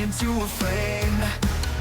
into a flame.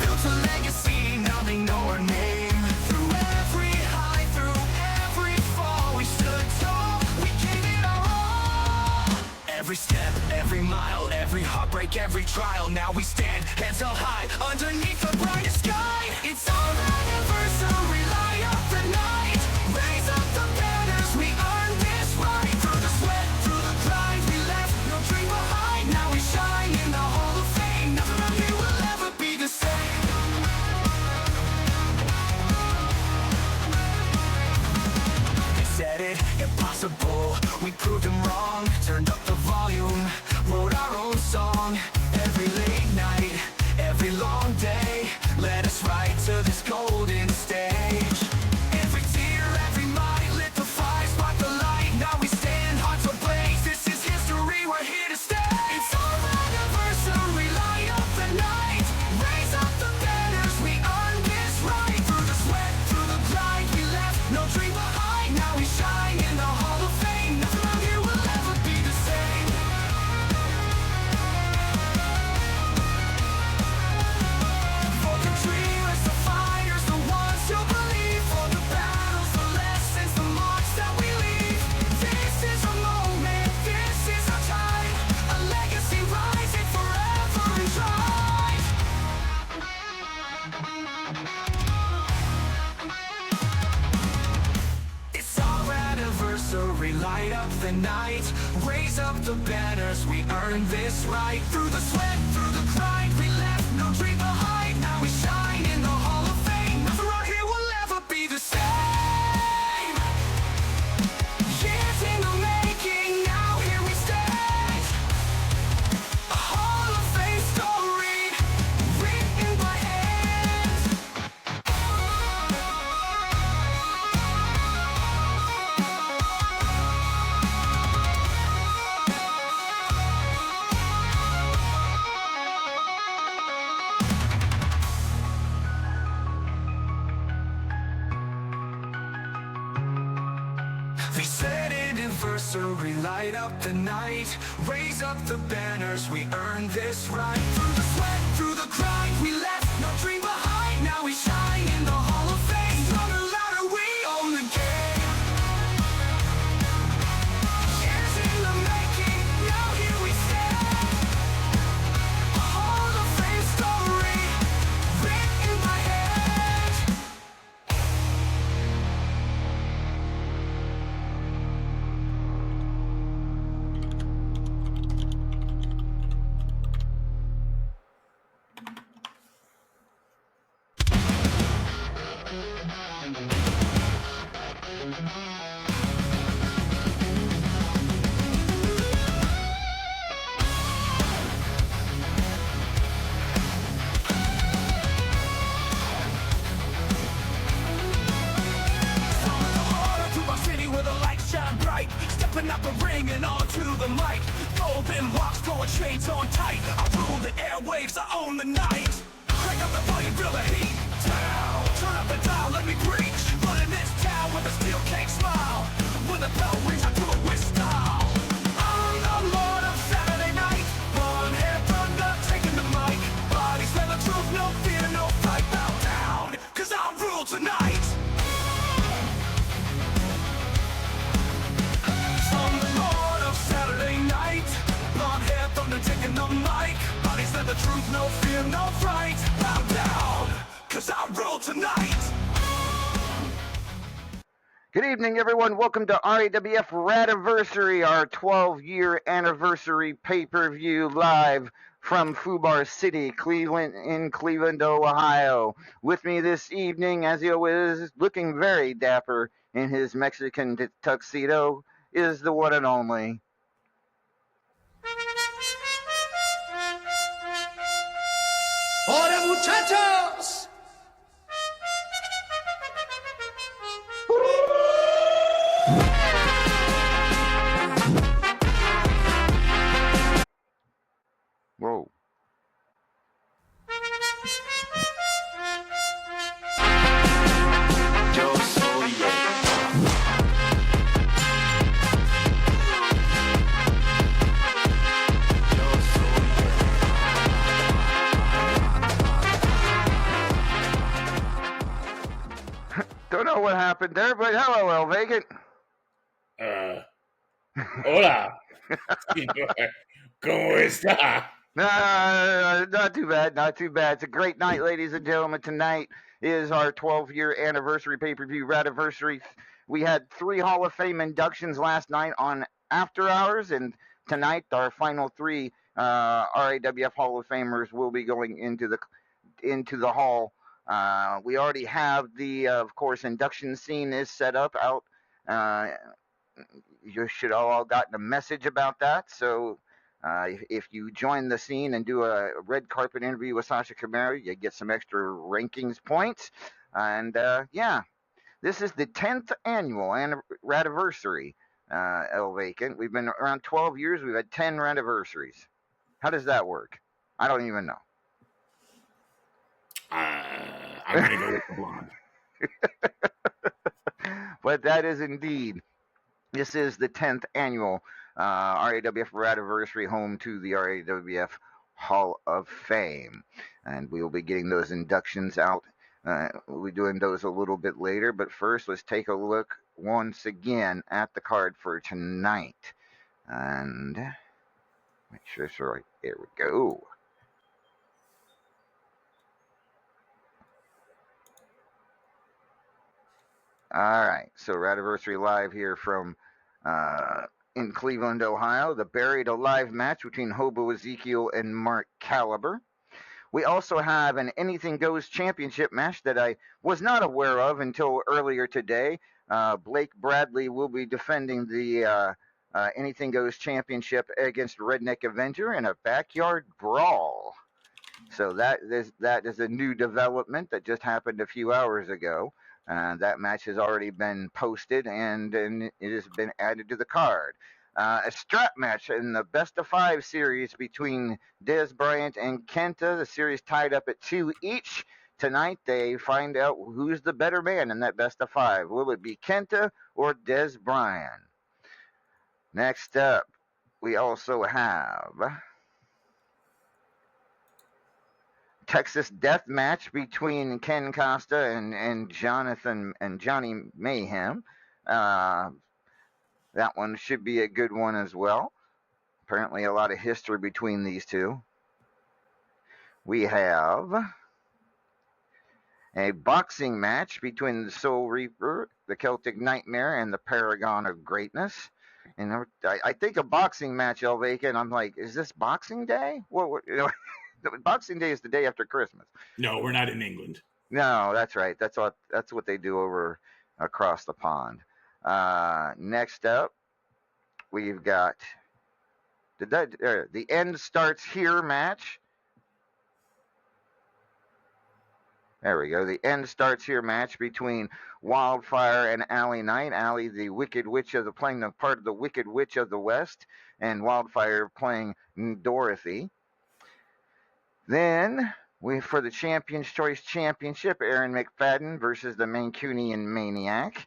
Built a legacy, now they know our name. Through every high, through every fall, we stood tall, we gave it our all. Every step, every mile, every heartbreak, every trial, now we stand heads held high underneath the brightest sky. It's our anniversary, light up the night, raise up the banners, we earned this right. Through the sweat, through the grind, we left no dream behind. Now we shine in the Hall of Fame, nothing around here will ever be the same. They said it impossible, we proved them wrong. Turned up the volume, wrote our own song. Every late night, every long day, led us right to this golden stage. Every tear, every might, lit the fire, sparked the light. Now we stand, hearts ablaze, this is history, we're here to stay. It's our anniversary, light up the night, raise up the banners, we earned this right. Through the sweat, through the grind, we left no dream behind. Now we shine in the Hall of Fame, nothing around here will ever be the same. For the dreamers, the fighters, the ones who believe, for the battles, the lessons, the marks that we leave. This is a moment, this is our time, a legacy rising forever and shine. It's our anniversary, light up the night, raise up the banners, we earned this right. Through the sweat, through the grind, we left no dream behind. Now we shine in the Hall of Fame, nothing around here will ever be the same. Years in the making, now here we stand, a Hall of Fame story, written by hand. They said anniversary, light up the night, raise up the banners, we earned this right. Through the sweat, through the grind, we left no dream behind. Now we shine in the Hall of Fame, stronger, louder, we own the game. Years in the making, now here we stand, a Hall of Fame story, written by hand. Stepping up the ring and onto the mic, golden locks, throwing chains on tight. I rule the airwaves, I own the night. Crank up the volume, feel the heat down. Turn up the dial, let me preach. Running this town with a steel cake smile. When the bell rings, I do it with style. I'm the Lord of Saturday night, blonde hair, thunder, taking the mic. Bodies, tell the truth, no fear, no fight. Bow down, cause I rule tonight. Saturday night, blonde hair, thunder, taking the mic. Bodies said the truth, no fear, no fright. Bow down, cause I rule tonight. Good evening, everyone. Welcome to RAWF Radiversary, our 12-year anniversary pay-per-view live from Fubar City, Cleveland, in Cleveland, Ohio. With me this evening, as he always is, looking very dapper in his Mexican tuxedo, is the one and only. ¡Hola, muchachos! Whoa. Yo soy know what happened there, but hello, El Vacant. Hola, señor. ¿Cómo está? Not too bad, not too bad. It's a great night, ladies and gentlemen. Tonight is our 12-year anniversary pay-per-view Radiversary. We had 3 Hall of Fame inductions last night on After Hours, and tonight our final 3 RAWF Hall of Famers will be going into the hall. We already have the, of course, induction scene is set up out. You should all gotten a message about that. So if you join the scene and do a red carpet interview with Sasha Camaro, you get some extra rankings points. And yeah, this is the 10th annual Radiversary, El Vacant. We've been around 12 years. We've had 10 Radiversaries. How does that work? I don't even know. I'm going to go with the blonde. But that is indeed. This is the 10th annual RAWF Radiversary, home to the RAWF Hall of Fame. And we will be getting those inductions out. We'll be doing those a little bit later. But first, let's take a look once again at the card for tonight. And make sure it's right. There we go. All right. So, Radiversary live here from in Cleveland, Ohio, the Buried Alive match between Hobo Ezekiel and Mark Caliber. We also have an Anything Goes championship match that I was not aware of until earlier today. Blake Bradley will be defending the Anything Goes championship against Redneck Avenger in a backyard brawl. So that is a new development that just happened a few hours ago. That match has already been posted and it has been added to the card. A strap match in the best of 5 series between Des Bryant and Kenta. The series tied up at 2 each. Tonight they find out who's the better man in that best of 5. Will it be Kenta or Des Bryant? Next up, we also have Texas Death Match between Ken Costa and Jonathan and Johnny Mayhem. That one should be a good one as well. Apparently, a lot of history between these two. We have a boxing match between the Soul Reaper, the Celtic Nightmare, and the Paragon of Greatness. And I think a boxing match, El Vacant, I'm like, is this Boxing Day? What you know, Boxing Day is the day after Christmas. No, we're not in England. No, that's right. That's what they do over across the pond. Next up, we've got the End Starts Here match. There we go. The End Starts Here match between Wildfire and Allie Knight. Allie, the Wicked Witch playing the part of the Wicked Witch of the West, and Wildfire playing Dorothy. Then for the Champions Choice Championship, Aaron McFadden versus the Mancunian Maniac.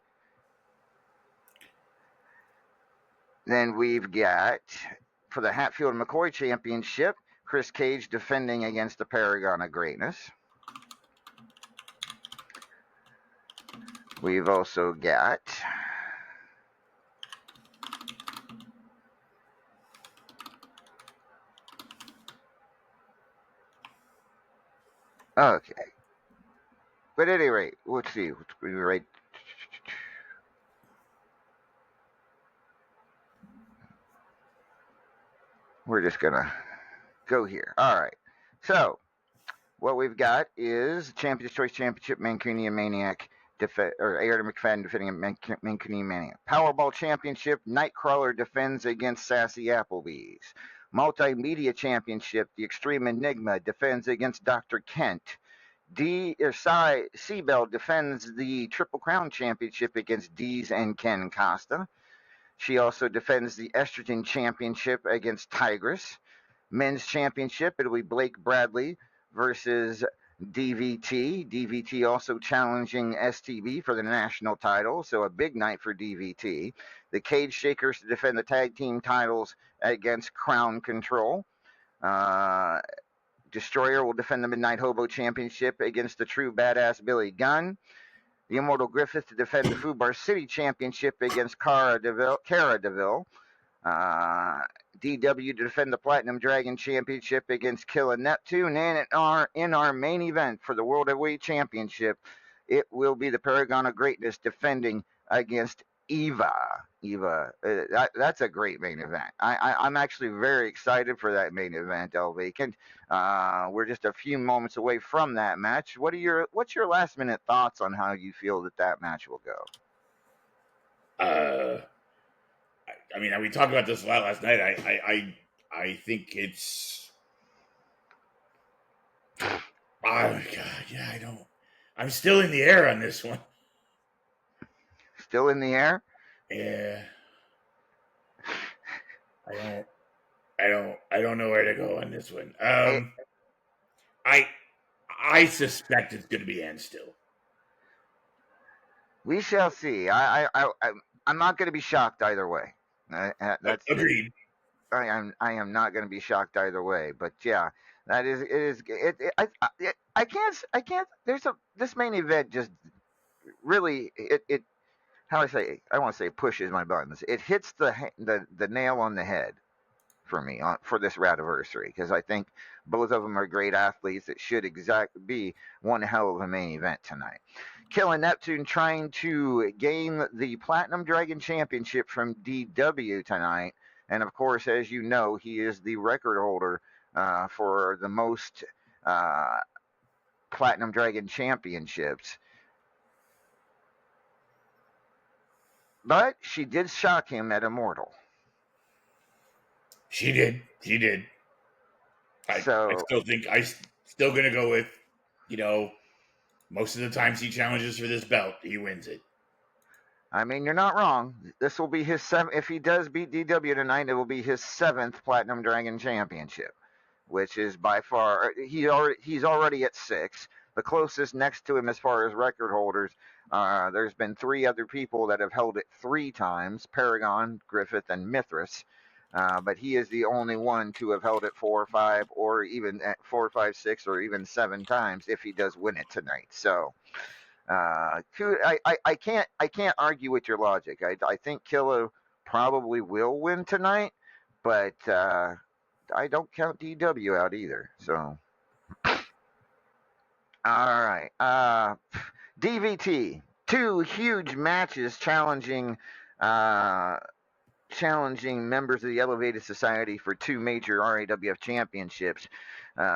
Then we've got, for the Hatfield McCoy Championship, Chris Cage defending against the Paragon of Greatness. We've also got okay. But at any rate, let's see. Right. We're just gonna go here. All right. So what we've got is Champions Choice Championship, Mancunian Maniac Aaron McFadden defending Mancunian Maniac. Powerball Championship, Nightcrawler defends against Sassy Applebee's. Multimedia Championship, the Extreme Enigma defends against Dr. Kent. Seabell defends the Triple Crown Championship against Dees and Ken Costa. She also defends the Estrogen Championship against Tigress. Men's Championship, it'll be Blake Bradley versus DVT. DVT also challenging STB for the national title, so a big night for DVT. The Cage Shakers to defend the tag team titles against Crown Control. Destroyer will defend the Midnight Hobo Championship against the True Badass Billy Gunn. the Immortal Griffith to defend the Fubar City Championship against Cara Deville. DW to defend the Platinum Dragon Championship against Killa Neptune. And in our main event for the World Heavyweight Championship, it will be the Paragon of Greatness defending against Eva. That's a great main event. I'm actually very excited for that main event, LV. We're just a few moments away from that match. What's your last minute thoughts on how you feel that match will go? I mean, we talked about this a lot last night. I think it's. Oh God, yeah, I don't. I'm still in the air on this one. Still in the air? Yeah. I don't know where to go on this one. I suspect it's going to be end still. We shall see. I'm not going to be shocked either way. That's agreed. I am not going to be shocked either way. But yeah, that is it is it. I can't. This main event just really it how I want to say pushes my buttons. It hits the nail on the head for me for this Radiversary because I think both of them are great athletes. It should exactly be one hell of a main event tonight. Killa Neptune trying to gain the Platinum Dragon Championship from DW tonight. And of course, as you know, he is the record holder for the most Platinum Dragon Championships. But she did shock him at Immortal. She did. I still going to go with, most of the times he challenges for this belt, he wins it. I mean, you're not wrong. This will be his seventh. If he does beat DW tonight, it will be his 7th Platinum Dragon Championship, which is by far he's already at 6. The closest next to him as far as record holders, there's been 3 other people that have held it 3 times: Paragon, Griffith, and Mithras. But he is the only one to have held it 4 or 5, or even 4, 5, 6, or even 7 times if he does win it tonight. So. I can't argue with your logic. I think Killa probably will win tonight, but I don't count DW out either. So, all right. DVT, 2 huge matches challenging members of the Elevated Society for 2 major RAWF championships.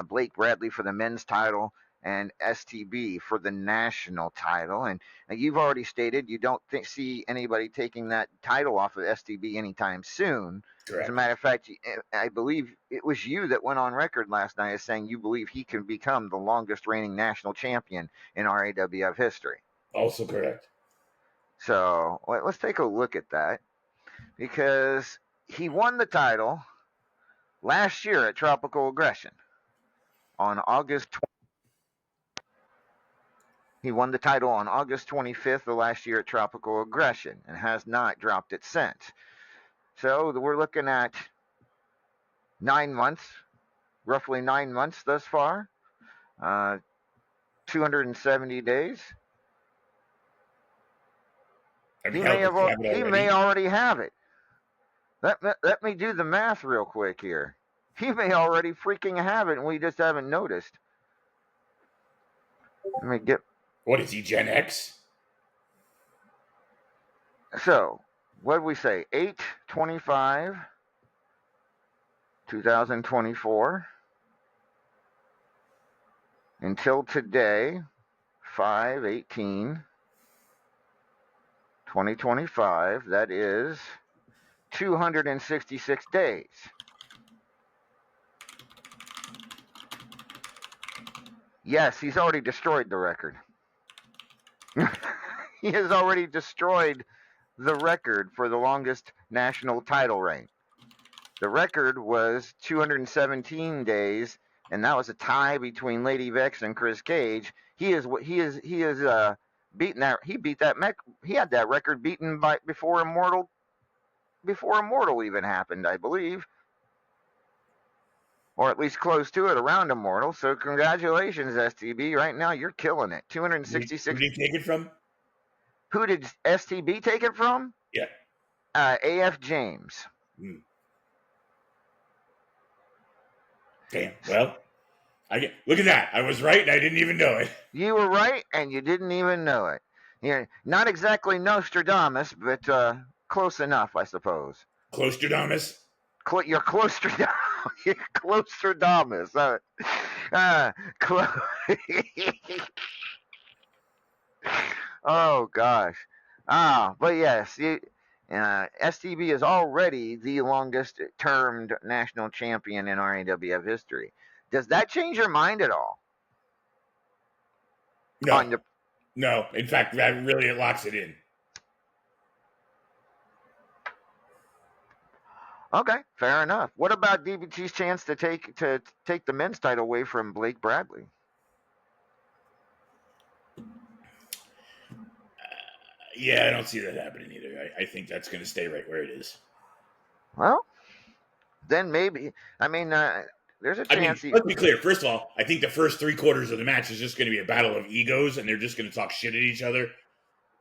Blake Bradley for the men's title and STB for the national title. And you've already stated you don't see anybody taking that title off of STB anytime soon. Correct. As a matter of fact, I believe it was you that went on record last night as saying you believe he can become the longest reigning national champion in RAWF history. Also correct. So let's take a look at that, because he won the title last year at Tropical Aggression on August 20th. He won the title on August 25th of last year at Tropical Aggression and has not dropped it since. So we're looking at 9 months, roughly 9 months thus far, 270 days. He may already have it. Let me do the math real quick here. He may already freaking have it, and we just haven't noticed. Let me get. What is he, Gen X? So, what did we say? 8/25/2024 until today, 5/18/2025. That is 266 days. Yes, he's already destroyed the record. He has already destroyed the record for the longest national title reign. The record was 217 days, and that was a tie between Lady Vex and Chris Cage. He has beaten that. He beat that. He had that record beaten before Immortal even happened, I believe, or at least close to it, around Immortal. So congratulations, STB. Right now you're killing it. 266. Who did he take it from? Who did STB take it from? Yeah. AF James. Damn. Well, look at that. I was right, and I didn't even know it. You were right, and you didn't even know it. You're not exactly Nostradamus, but close enough, I suppose. Clostradamus? You're Clostradamus. You're Clostradamus. Oh, gosh. But yes, STB is already the longest termed national champion in RAWF history. Does that change your mind at all? No. No. In fact, that really locks it in. Okay, fair enough. What about DBT's chance to take the men's title away from Blake Bradley? Yeah, I don't see that happening either. I think that's going to stay right where it is. Well, then maybe. I mean, there's a chance. Let's be clear. First of all, I think the first 3 quarters of the match is just going to be a battle of egos, and they're just going to talk shit at each other,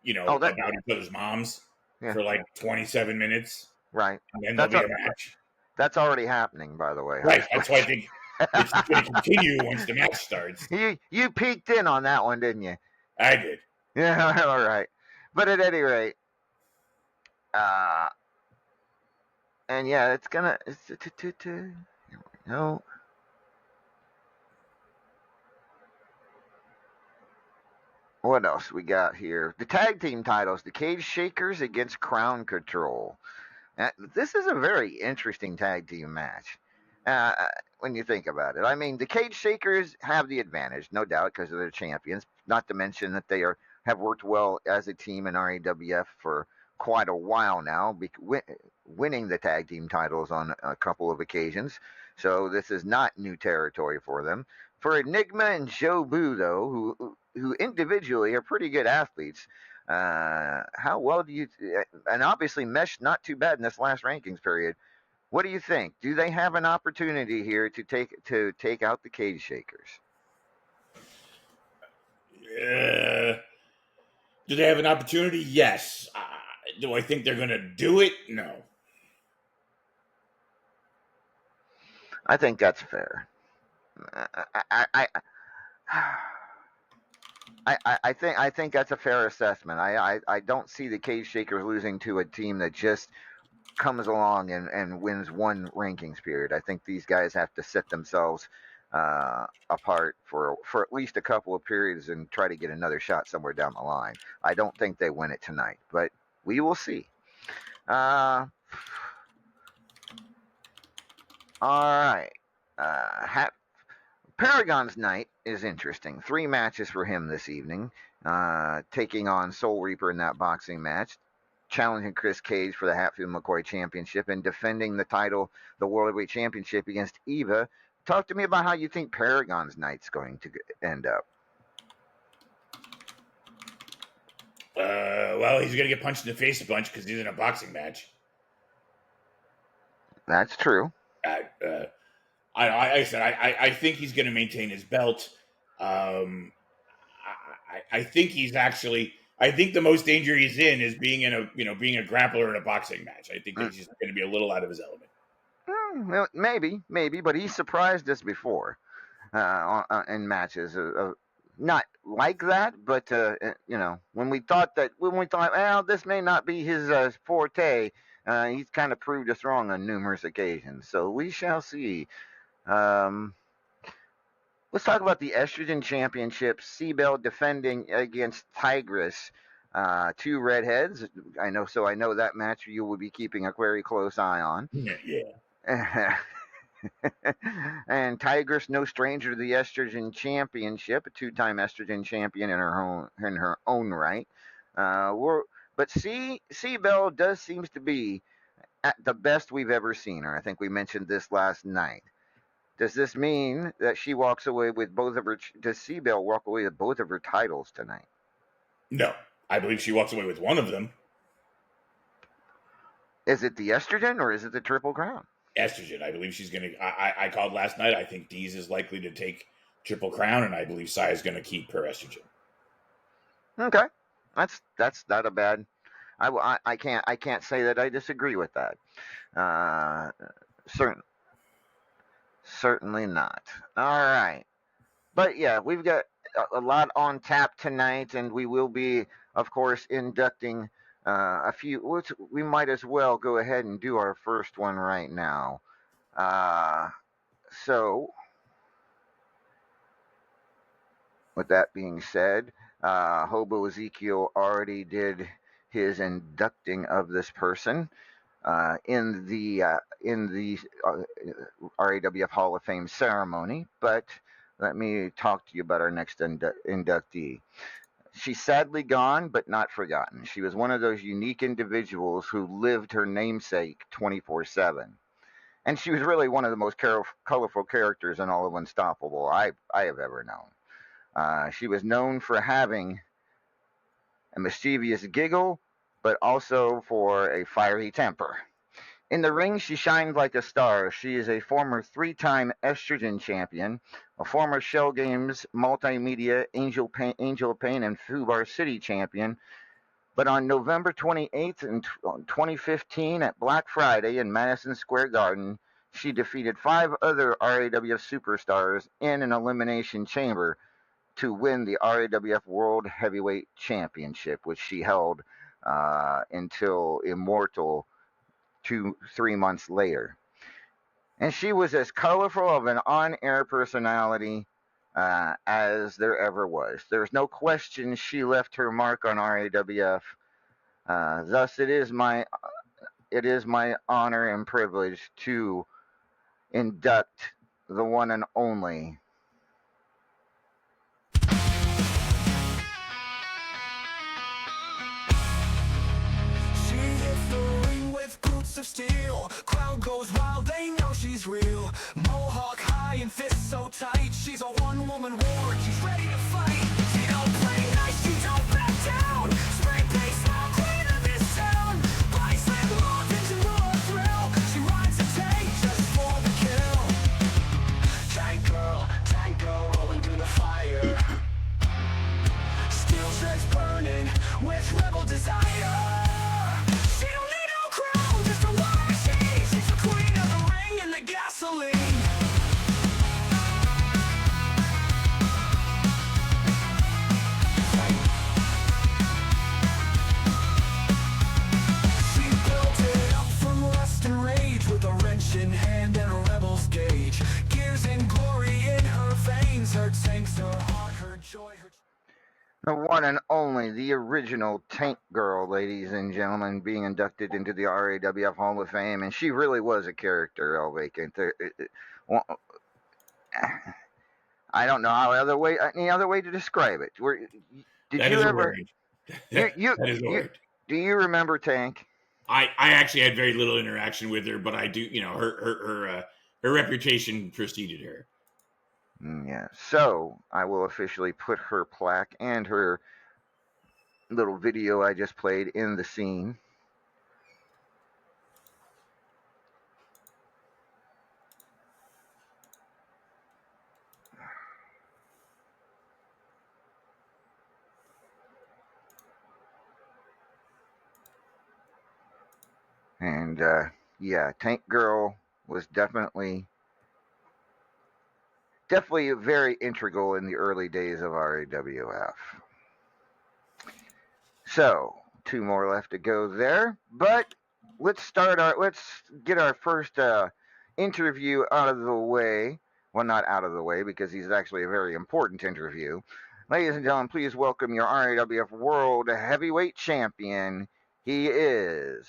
about each other's moms for like 27 minutes. Right. And then there'll be a match. That's already happening, by the way. Right. That's why I think it's going to continue once the match starts. You peeked in on that one, didn't you? I did. Yeah, all right. But at any rate, and yeah, it's gonna. Here we go. What else we got here? The tag team titles: the Cage Shakers against Crown Control. This is a very interesting tag team match. When you think about it, I mean, the Cage Shakers have the advantage, no doubt, because they're champions. Not to mention that they have worked well as a team in RAWF for quite a while now, winning the tag team titles on a couple of occasions. So this is not new territory for them. For Enigma and Jobu, though, who individually are pretty good athletes, how well do you? And obviously, meshed not too bad in this last rankings period. What do you think? Do they have an opportunity here to take out the Cage Shakers? Do they have an opportunity? Yes. Do I think they're going to do it? No. I think that's fair. I think that's a fair assessment. I don't see the Cage Shakers losing to a team that just comes along and wins one rankings period. I think these guys have to set themselves apart for at least a couple of periods and try to get another shot somewhere down the line. I don't think they win it tonight, but we will see. All right. Paragon's night is interesting. 3 matches for him this evening. Taking on Soul Reaper in that boxing match, challenging Chris Cage for the Hatfield McCoy Championship, and defending the title, the World Heavyweight Championship, against Eva. Talk to me about how you think Paragon's night's going to end up. Well, he's going to get punched in the face a bunch because he's in a boxing match. That's true. I said I think he's going to maintain his belt. I think he's actually. I think the most danger he's in is being in being a grappler in a boxing match. I think he's just going to be a little out of his element. Well, maybe, but he surprised us before in matches. Not like that, but when we thought, well, this may not be his forte, he's kind of proved us wrong on numerous occasions. So we shall see. Let's talk about the Estrogen Championship. Seabell defending against Tigress. 2 redheads. I know that match you will be keeping a very close eye on. Yeah. And Tigress, no stranger to the Estrogen Championship, a 2-time Estrogen champion in her own right. But Seabell does seems to be at the best we've ever seen her. I think we mentioned this last night. Does this mean that she walks away with both of her? Does Seabell walk away with both of her titles tonight? No, I believe she walks away with one of them. Is it the Estrogen or is it the Triple Crown? Estrogen. I believe she's going to. I called last night. I think Deez is likely to take Triple Crown, and I believe Sai is going to keep her Estrogen. Okay. That's not a bad. I can't say that I disagree with that. Uh, certain Certainly not. All right. But yeah, we've got a lot on tap tonight, and we will be, of course, inducting a few. We might as well go ahead and do our first one right now. Uh, so, with that being said, Hobo Ezekiel already did his inducting of this person in the RAWF Hall of Fame ceremony. But let me talk to you about our next inductee. She's sadly gone, but not forgotten. She was one of those unique individuals who lived her namesake 24/7. And she was really one of the most colorful characters in all of Unstoppable I have ever known. She was known for having a mischievous giggle, but also for a fiery temper. In the ring, she shined like a star. She is a former 3-time estrogen champion, a former Shell Games multimedia Angel of Pain and Fubar City champion. But on November 28th in 2015 at Black Friday in Madison Square Garden, she defeated 5 other RAWF superstars in an elimination chamber to win the RAWF World Heavyweight Championship, which she held until Immortal 3 months later. And she was as colorful of an on-air personality as there ever was. There's no question she left her mark on RAWF. Thus, it is my honor and privilege to induct the one and only. She hits the ring with boots of steel. Crowd goes wild, they know she's real. Mohawk high and fists so tight. She's a one-woman war, she's ready to fight. She don't play nice, she don't back down. Spray paint small queen of this town. Body slam love into a thrill. She rides a tank just for the kill. Tank girl, rolling through the fire. Steel shirts burning with rebel desire. She don't need no crown, just a war machine. She's the queen of the ring and the gasoline. She built it up from rust and rage with a wrench in hand and a rebel's gauge. Gears and glory in her veins, her tanks, her heart, her joy, her... The one and only, the original Tank Girl, ladies and gentlemen, being inducted into the RAWF Hall of Fame. And she really was a character, El Vacant. I don't know any other way to describe it. Did That you is a ever? word. You, That is a word. do you remember Tank? I actually had very little interaction with her, but I do. Her reputation preceded her. Yeah. So I will officially put her plaque and her little video I just played in the scene. And yeah, Tank Girl was definitely very integral in the early days of RAWF. So 2 more left to go there, but let's get our first interview out of the way. Well, not out of the way, because he's actually a very important interview. Ladies and gentlemen, please welcome your RAWF World Heavyweight Champion. He is...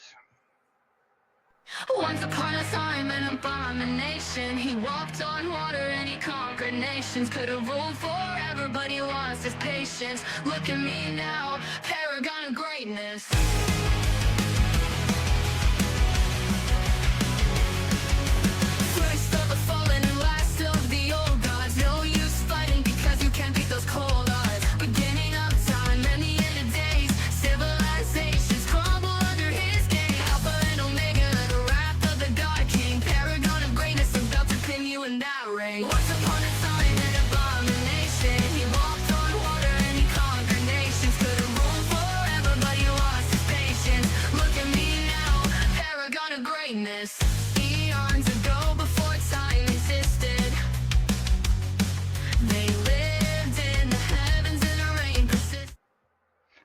Once upon a time, an abomination. He walked on water and he conquered nations. Could have ruled forever, but he lost his patience. Look at me now, paragon of greatness. First of the fallen and last of the old gods. No use fighting because you can't beat those cold odds. Beginning of time and the end of days. Civilizations crumble under his gaze. Alpha and Omega, the wrath of the God King. Paragon of greatness, about to pin you in that ring. Once upon a time, an abomination. He walked on water and he conquered nations. Could have ruled for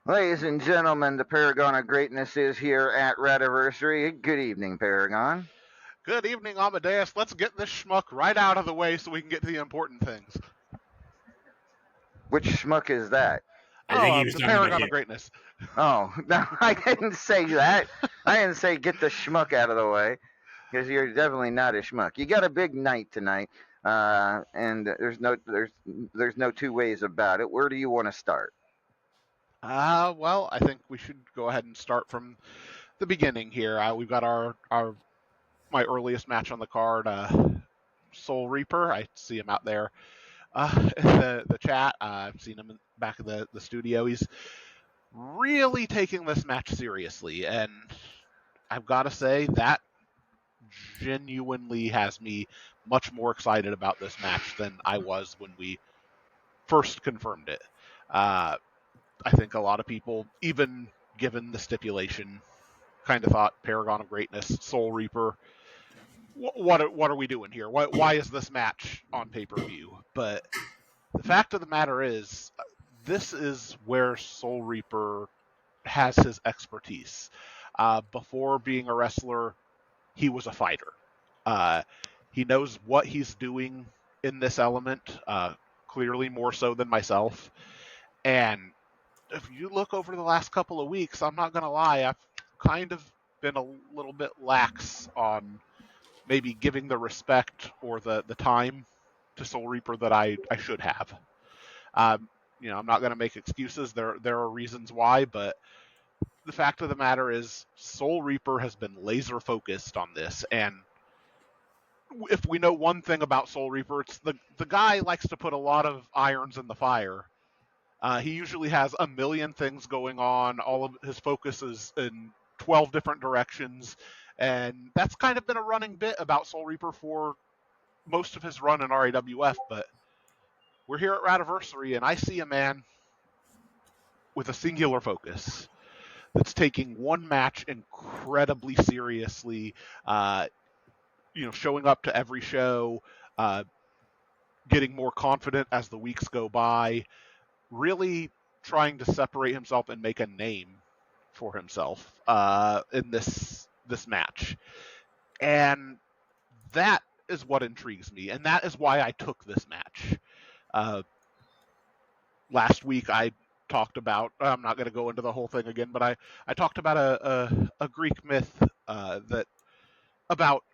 Ladies and gentlemen, the Paragon of Greatness is here at Radiversary. Good evening, Paragon. Good evening, Amadeus. Let's get this schmuck right out of the way so we can get to the important things. Which schmuck is that? I think he was The talking about Paragon you. of Greatness. Oh, no, I didn't say that. I didn't say get the schmuck out of the way, because you're definitely not a schmuck. You got a big night tonight, and there's no two ways about it. Where do you want to start? Well, I think we should go ahead and start from the beginning here. We've got my earliest match on the card, Soul Reaper. I see him out there in the chat. I've seen him in back of the studio. He's really taking this match seriously, and I've got to say that genuinely has me much more excited about this match than I was when we first confirmed it. I think a lot of people, even given the stipulation, kind of thought Paragon of Greatness, Soul Reaper. What are we doing here? Why is this match on pay-per-view? But the fact of the matter is, this is where Soul Reaper has his expertise. Before being a wrestler, he was a fighter. He knows what he's doing in this element, clearly more so than myself. And if you look over the last couple of weeks, I'm not going to lie, I've kind of been a little bit lax on maybe giving the respect or the time to Soul Reaper that I should have. I'm not going to make excuses. There are reasons why, but the fact of the matter is Soul Reaper has been laser focused on this. And if we know one thing about Soul Reaper, it's the guy likes to put a lot of irons in the fire. He usually has a million things going on. All of his focus is in 12 different directions. And that's kind of been a running bit about Soul Reaper for most of his run in RAWF. But we're here at Radiversary, and I see a man with a singular focus that's taking one match incredibly seriously, showing up to every show, getting more confident as the weeks go by, really trying to separate himself and make a name for himself in this match. And that is what intrigues me, and that is why I took this match. Last week I talked about, I'm not going to go into the whole thing again, but I talked about a Greek myth that about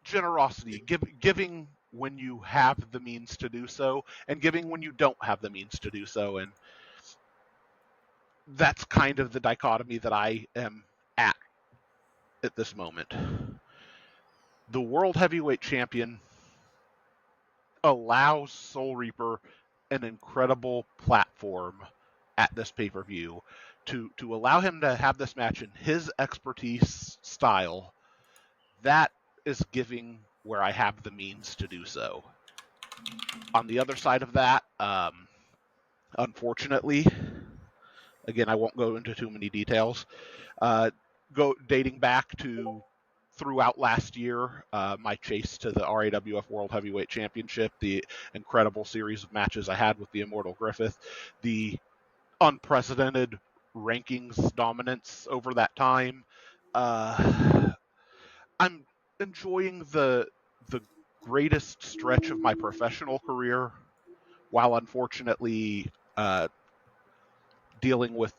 generosity, giving when you have the means to do so, and giving when you don't have the means to do so. And that's kind of the dichotomy that I am at this moment. The World Heavyweight Champion allows Soul Reaper an incredible platform at this pay-per-view to allow him to have this match in his expertise style. That is giving where I have the means to do so. On the other side of that, unfortunately, again, I won't go into too many details, dating back to throughout last year, my chase to the RAWF World Heavyweight Championship, the incredible series of matches I had with the Immortal Griffith, the unprecedented rankings dominance over that time. I'm enjoying the greatest stretch of my professional career, while unfortunately dealing with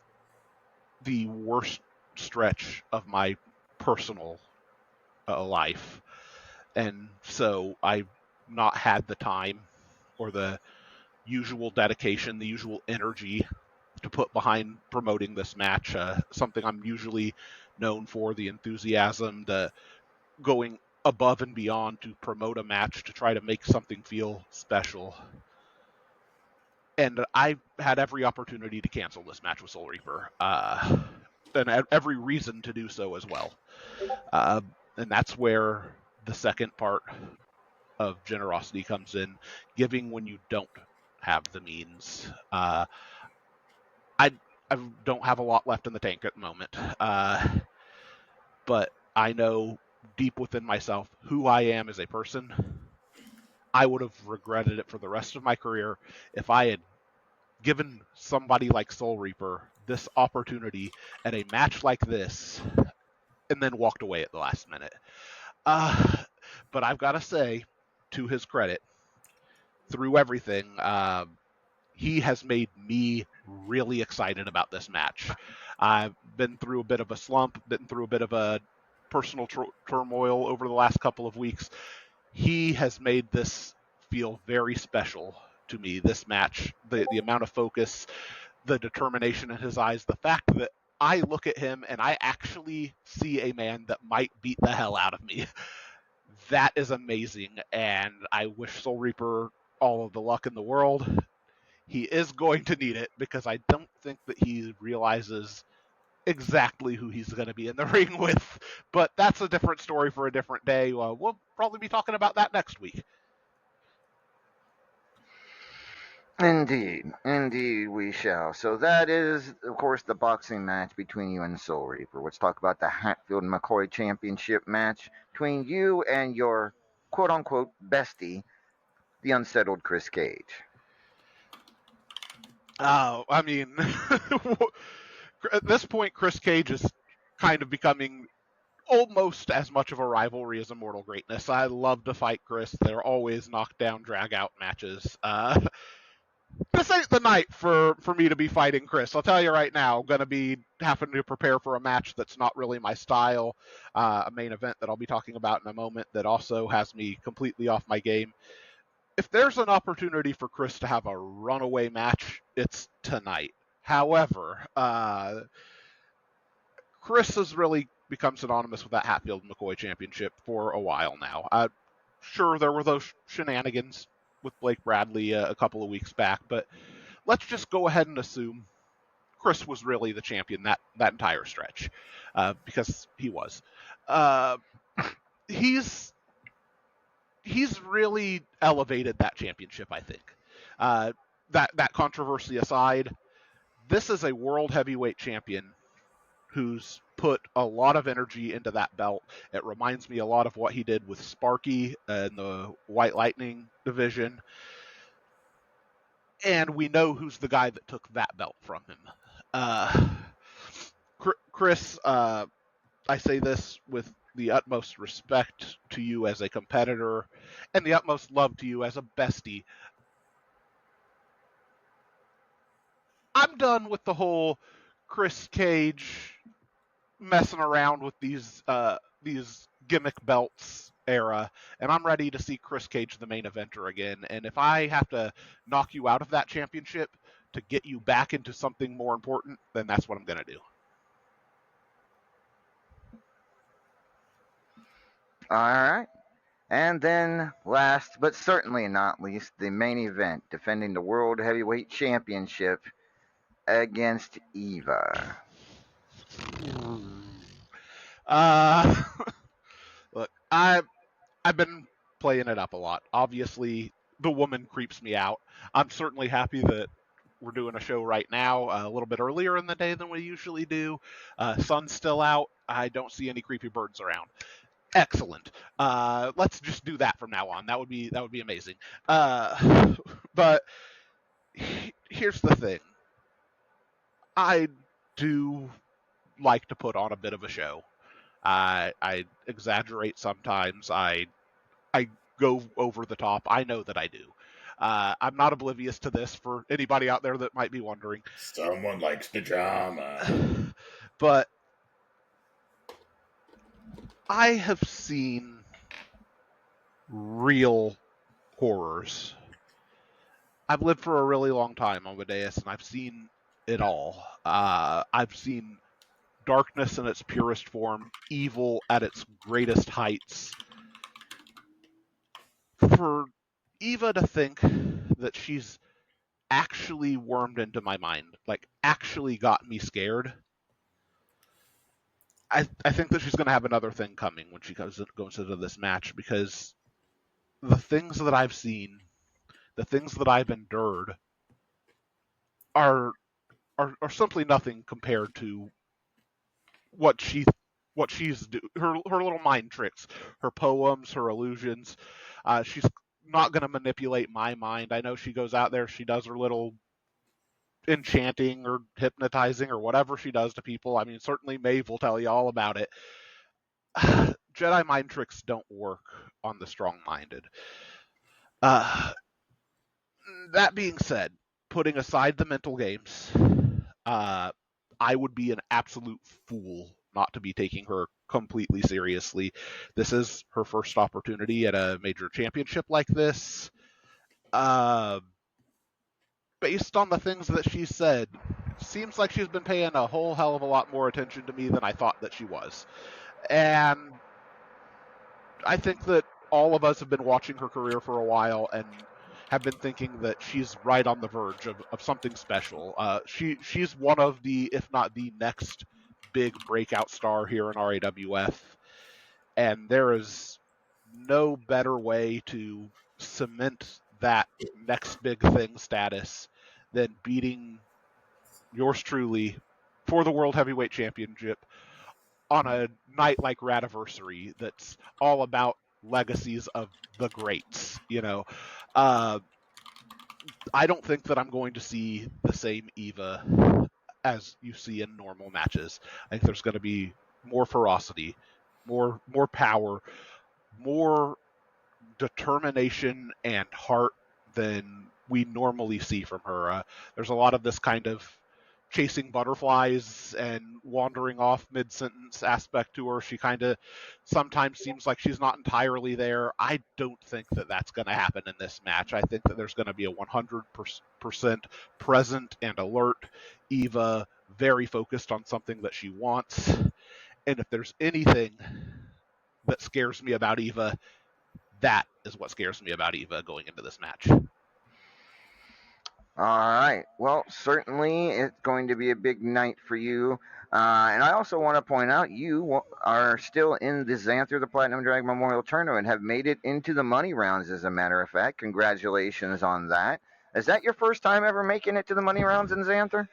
the worst stretch of my personal life. And so I've not had the time or the usual dedication, the usual energy to put behind promoting this match. Something I'm usually known for, the enthusiasm, the going above and beyond to promote a match, to try to make something feel special. And I had every opportunity to cancel this match with Soul Reaper, and every reason to do so as well. And that's where the second part of generosity comes in, giving when you don't have the means. I don't have a lot left in the tank at the moment, but I know deep within myself who I am as a person. I would have regretted it for the rest of my career if I had given somebody like Soul Reaper this opportunity at a match like this, and then walked away at the last minute. But I've got to say, to his credit, through everything, he has made me really excited about this match. I've been through a bit of a slump, been through a bit of a personal turmoil over the last couple of weeks. He has made this feel very special to me, this match. The amount of focus, the determination in his eyes, the fact that I look at him and I actually see a man that might beat the hell out of me. That is amazing, and I wish Soul Reaper all of the luck in the world. He is going to need it because I don't think that he realizes exactly who he's going to be in the ring with. But that's a different story for a different day. We'll probably be talking about that next week. Indeed, we shall. So that is, of course, the boxing match between you and Soul Reaper. Let's talk about the Hatfield McCoy Championship match between you and your quote-unquote bestie, the unsettled Chris Cage. I mean, at this point, Chris Cage is kind of becoming almost as much of a rivalry as Immortal Greatness. I love to fight Chris. They're always knockdown, drag-out matches. This ain't the night for me to be fighting Chris. I'll tell you right now, I'm going to be having to prepare for a match that's not really my style, a main event that I'll be talking about in a moment that also has me completely off my game. If there's an opportunity for Chris to have a runaway match, it's tonight. However, Chris has really become synonymous with that Hatfield McCoy Championship for a while now. Sure, there were those shenanigans with Blake Bradley a couple of weeks back, but let's just go ahead and assume Chris was really the champion that entire stretch, because he was. He's really elevated that championship, I think. That controversy aside, this is a world heavyweight champion who's put a lot of energy into that belt. It reminds me a lot of what he did with Sparky in the White Lightning division. And we know who's the guy that took that belt from him. Chris, I say this with the utmost respect to you as a competitor and the utmost love to you as a bestie. I'm done with the whole Chris Cage messing around with these gimmick belts era, and I'm ready to see Chris Cage the main eventer again. And if I have to knock you out of that championship to get you back into something more important, then that's what I'm going to do. All right. And then, last but certainly not least, the main event, defending the World Heavyweight Championship against Eva. Look, I've been playing it up a lot. Obviously, the woman creeps me out. I'm certainly happy that we're doing a show right now, a little bit earlier in the day than we usually do. Sun's still out. I don't see any creepy birds around. Excellent. Let's just do that from now on. That would be amazing. But here's the thing. I do like to put on a bit of a show. I exaggerate sometimes. I go over the top. I know that I do. I'm not oblivious to this for anybody out there that might be wondering. Someone likes the drama. But I have seen real horrors. I've lived for a really long time, Amadeus, and I've seen it all. I've seen darkness in its purest form, evil at its greatest heights. For Eva to think that she's actually wormed into my mind, like actually got me scared, I think that she's going to have another thing coming when she goes into this match, because the things that I've seen, the things that I've endured, are simply nothing compared to what she's her little mind tricks, her poems, her illusions. She's not going to manipulate my mind. I know she goes out there, she does her little enchanting or hypnotizing or whatever she does to people. I mean, certainly Maeve will tell you all about it. Jedi mind tricks don't work on the strong-minded. That being said, putting aside the mental games, I would be an absolute fool not to be taking her completely seriously. This is her first opportunity at a major championship like this. Based on the things that she said, it seems like she's been paying a whole hell of a lot more attention to me than I thought that she was. And I think that all of us have been watching her career for a while and have been thinking that she's right on the verge of something special. She's one of the, if not the next big breakout star here in RAWF, and there is no better way to cement that next big thing status than beating yours truly for the World Heavyweight Championship on a night like Radiversary that's all about legacies of the greats. I don't think that I'm going to see the same Eva as you see in normal matches. I think there's going to be more ferocity, more power, more determination and heart than we normally see from her. There's a lot of this kind of chasing butterflies and wandering off mid-sentence aspect to her. She kind of sometimes seems like she's not entirely there. I don't think that that's going to happen in this match. I think that there's going to be a 100% present and alert Eva, very focused on something that she wants. And if there's anything that scares me about Eva, that is what scares me about Eva going into this match. All right. Well, certainly it's going to be a big night for you. And I also want to point out you are still in the Xanther the Platinum Dragon Memorial Tournament, have made it into the money rounds, as a matter of fact. Congratulations on that. Is that your first time ever making it to the money rounds in Xanther?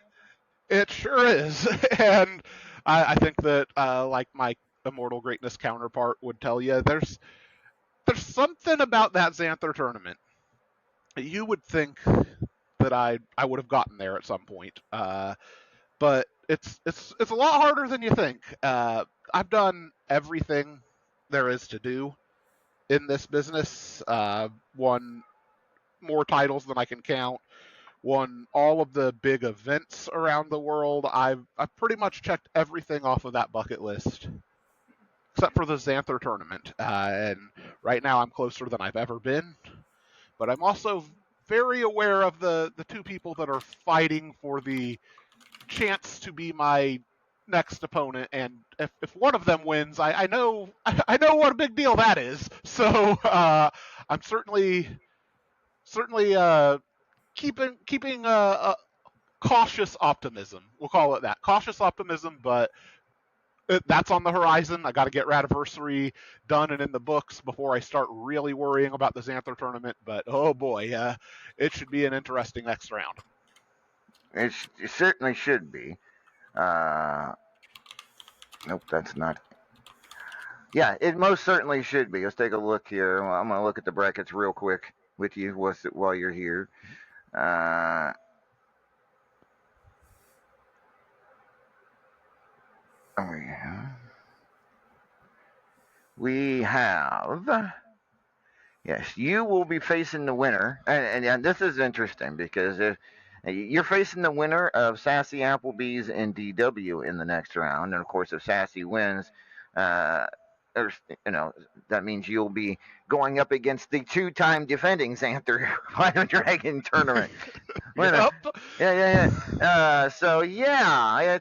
It sure is. And I think that, like my Immortal Greatness counterpart would tell you, there's something about that Xanther tournament. You would think that I would have gotten there at some point, but it's a lot harder than you think. I've done everything there is to do in this business. Won more titles than I can count. Won all of the big events around the world. I've pretty much checked everything off of that bucket list, except for the Xanther tournament. And right now I'm closer than I've ever been. But I'm also very aware of the two people that are fighting for the chance to be my next opponent, and if one of them wins, I know what a big deal that is. So I'm certainly keeping a cautious optimism. We'll call it that, cautious optimism, but that's on the horizon. I got to get Radiversary done and in the books before I start really worrying about the Xanther tournament. But oh boy, it should be an interesting next round. It certainly should be. Nope, that's not. Yeah, it most certainly should be. Let's take a look here. Well, I'm going to look at the brackets real quick with you while you're here. We have. Yes, you will be facing the winner, and this is interesting because if you're facing the winner of Sassy Applebee's and DW in the next round, and of course, if Sassy wins, there's that means you'll be going up against the two-time defending Xanther Final Dragon tournament winner. Yep. Yeah. So yeah,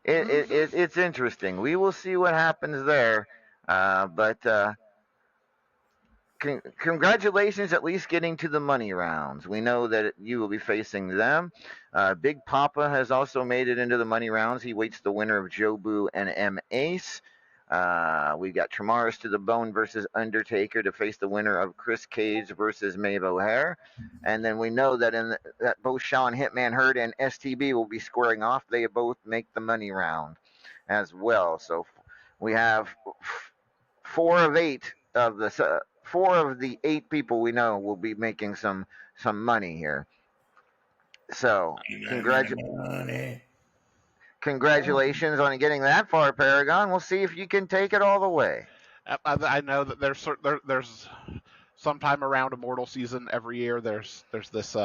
it's interesting. We will see what happens there. But congratulations, at least getting to the money rounds. We know that you will be facing them. Big Papa has also made it into the money rounds. He waits the winner of Jobu and M Ace. We got Tremaris to the Bone versus Undertaker to face the winner of Chris Cage versus Maeve O'Hare. And then we know that that both Sean Hitman Hurd and STB will be squaring off. They both make the money round as well. So we have 4 of the 8 people we know will be making some some money here. So, Money. congratulations on getting that far, Paragon. We'll see if you can take it all the way. I know that there's sometime around Immortal season every year. There's this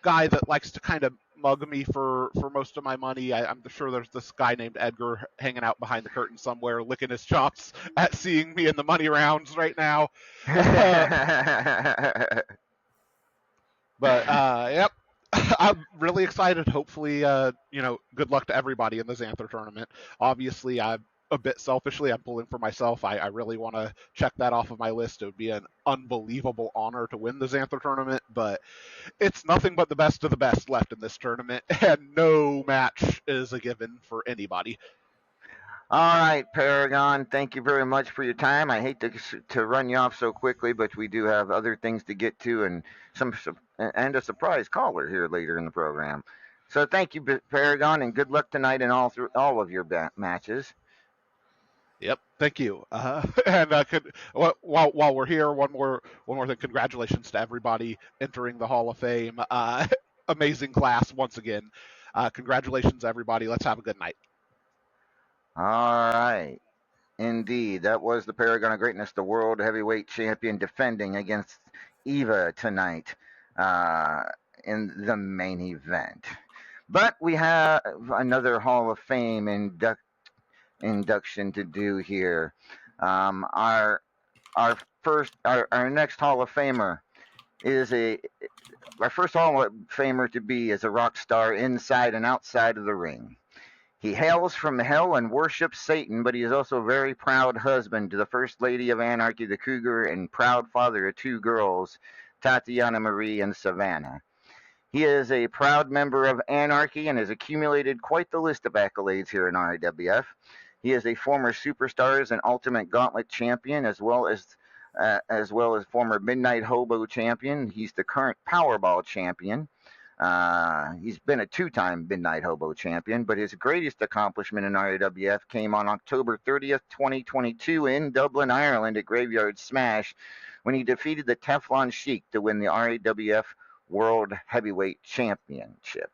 guy that likes to kind of mug me for most of my money. I'm sure there's this guy named Edgar hanging out behind the curtain somewhere, licking his chops at seeing me in the money rounds right now. But yep, I'm really excited. Hopefully, good luck to everybody in the Xanther tournament. Obviously, I'm a bit selfishly, I'm pulling for myself. I really want to check that off of my list. It would be an unbelievable honor to win the Xanther tournament, but it's nothing but the best of the best left in this tournament, and no match is a given for anybody. All right, Paragon, thank you very much for your time. I hate to run you off so quickly, but we do have other things to get to and a surprise caller here later in the program. So thank you, Paragon, and good luck tonight in all of your matches. Yep, thank you. And while we're here, one more thing. Congratulations to everybody entering the Hall of Fame. Amazing class once again. Congratulations, everybody. Let's have a good night. All right. Indeed, that was the Paragon of Greatness, the World Heavyweight Champion, defending against Eva tonight in the main event. But we have another Hall of Fame induction to do here. Our next Hall of Famer is our first Hall of Famer to be as a rock star inside and outside of the ring. He hails from hell and worships Satan, but he is also a very proud husband to the First Lady of Anarchy, the Cougar, and proud father of two girls, Tatiana Marie and Savannah. He is a proud member of Anarchy and has accumulated quite the list of accolades here in RAWF. He is a former Superstars and Ultimate Gauntlet champion, as well as former Midnight Hobo champion. He's the current Powerball champion. He's been a two-time Midnight Hobo champion, but his greatest accomplishment in RAWF came on October 30th, 2022 in Dublin, Ireland at Graveyard Smash when he defeated the Teflon Sheik to win the RAWF World Heavyweight Championship.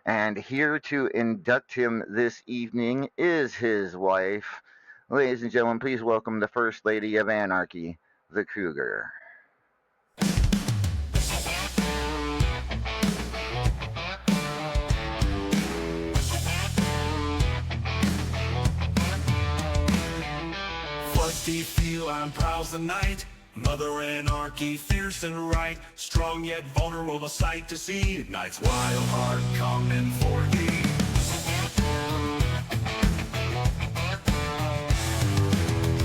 And here to induct him this evening is his wife. Ladies and gentlemen, please welcome the First Lady of Anarchy, the Cougar. Fusty feel I'm proud tonight. Mother Anarchy, fierce and right, strong yet vulnerable, a sight to see. Ignites wild heart coming for thee.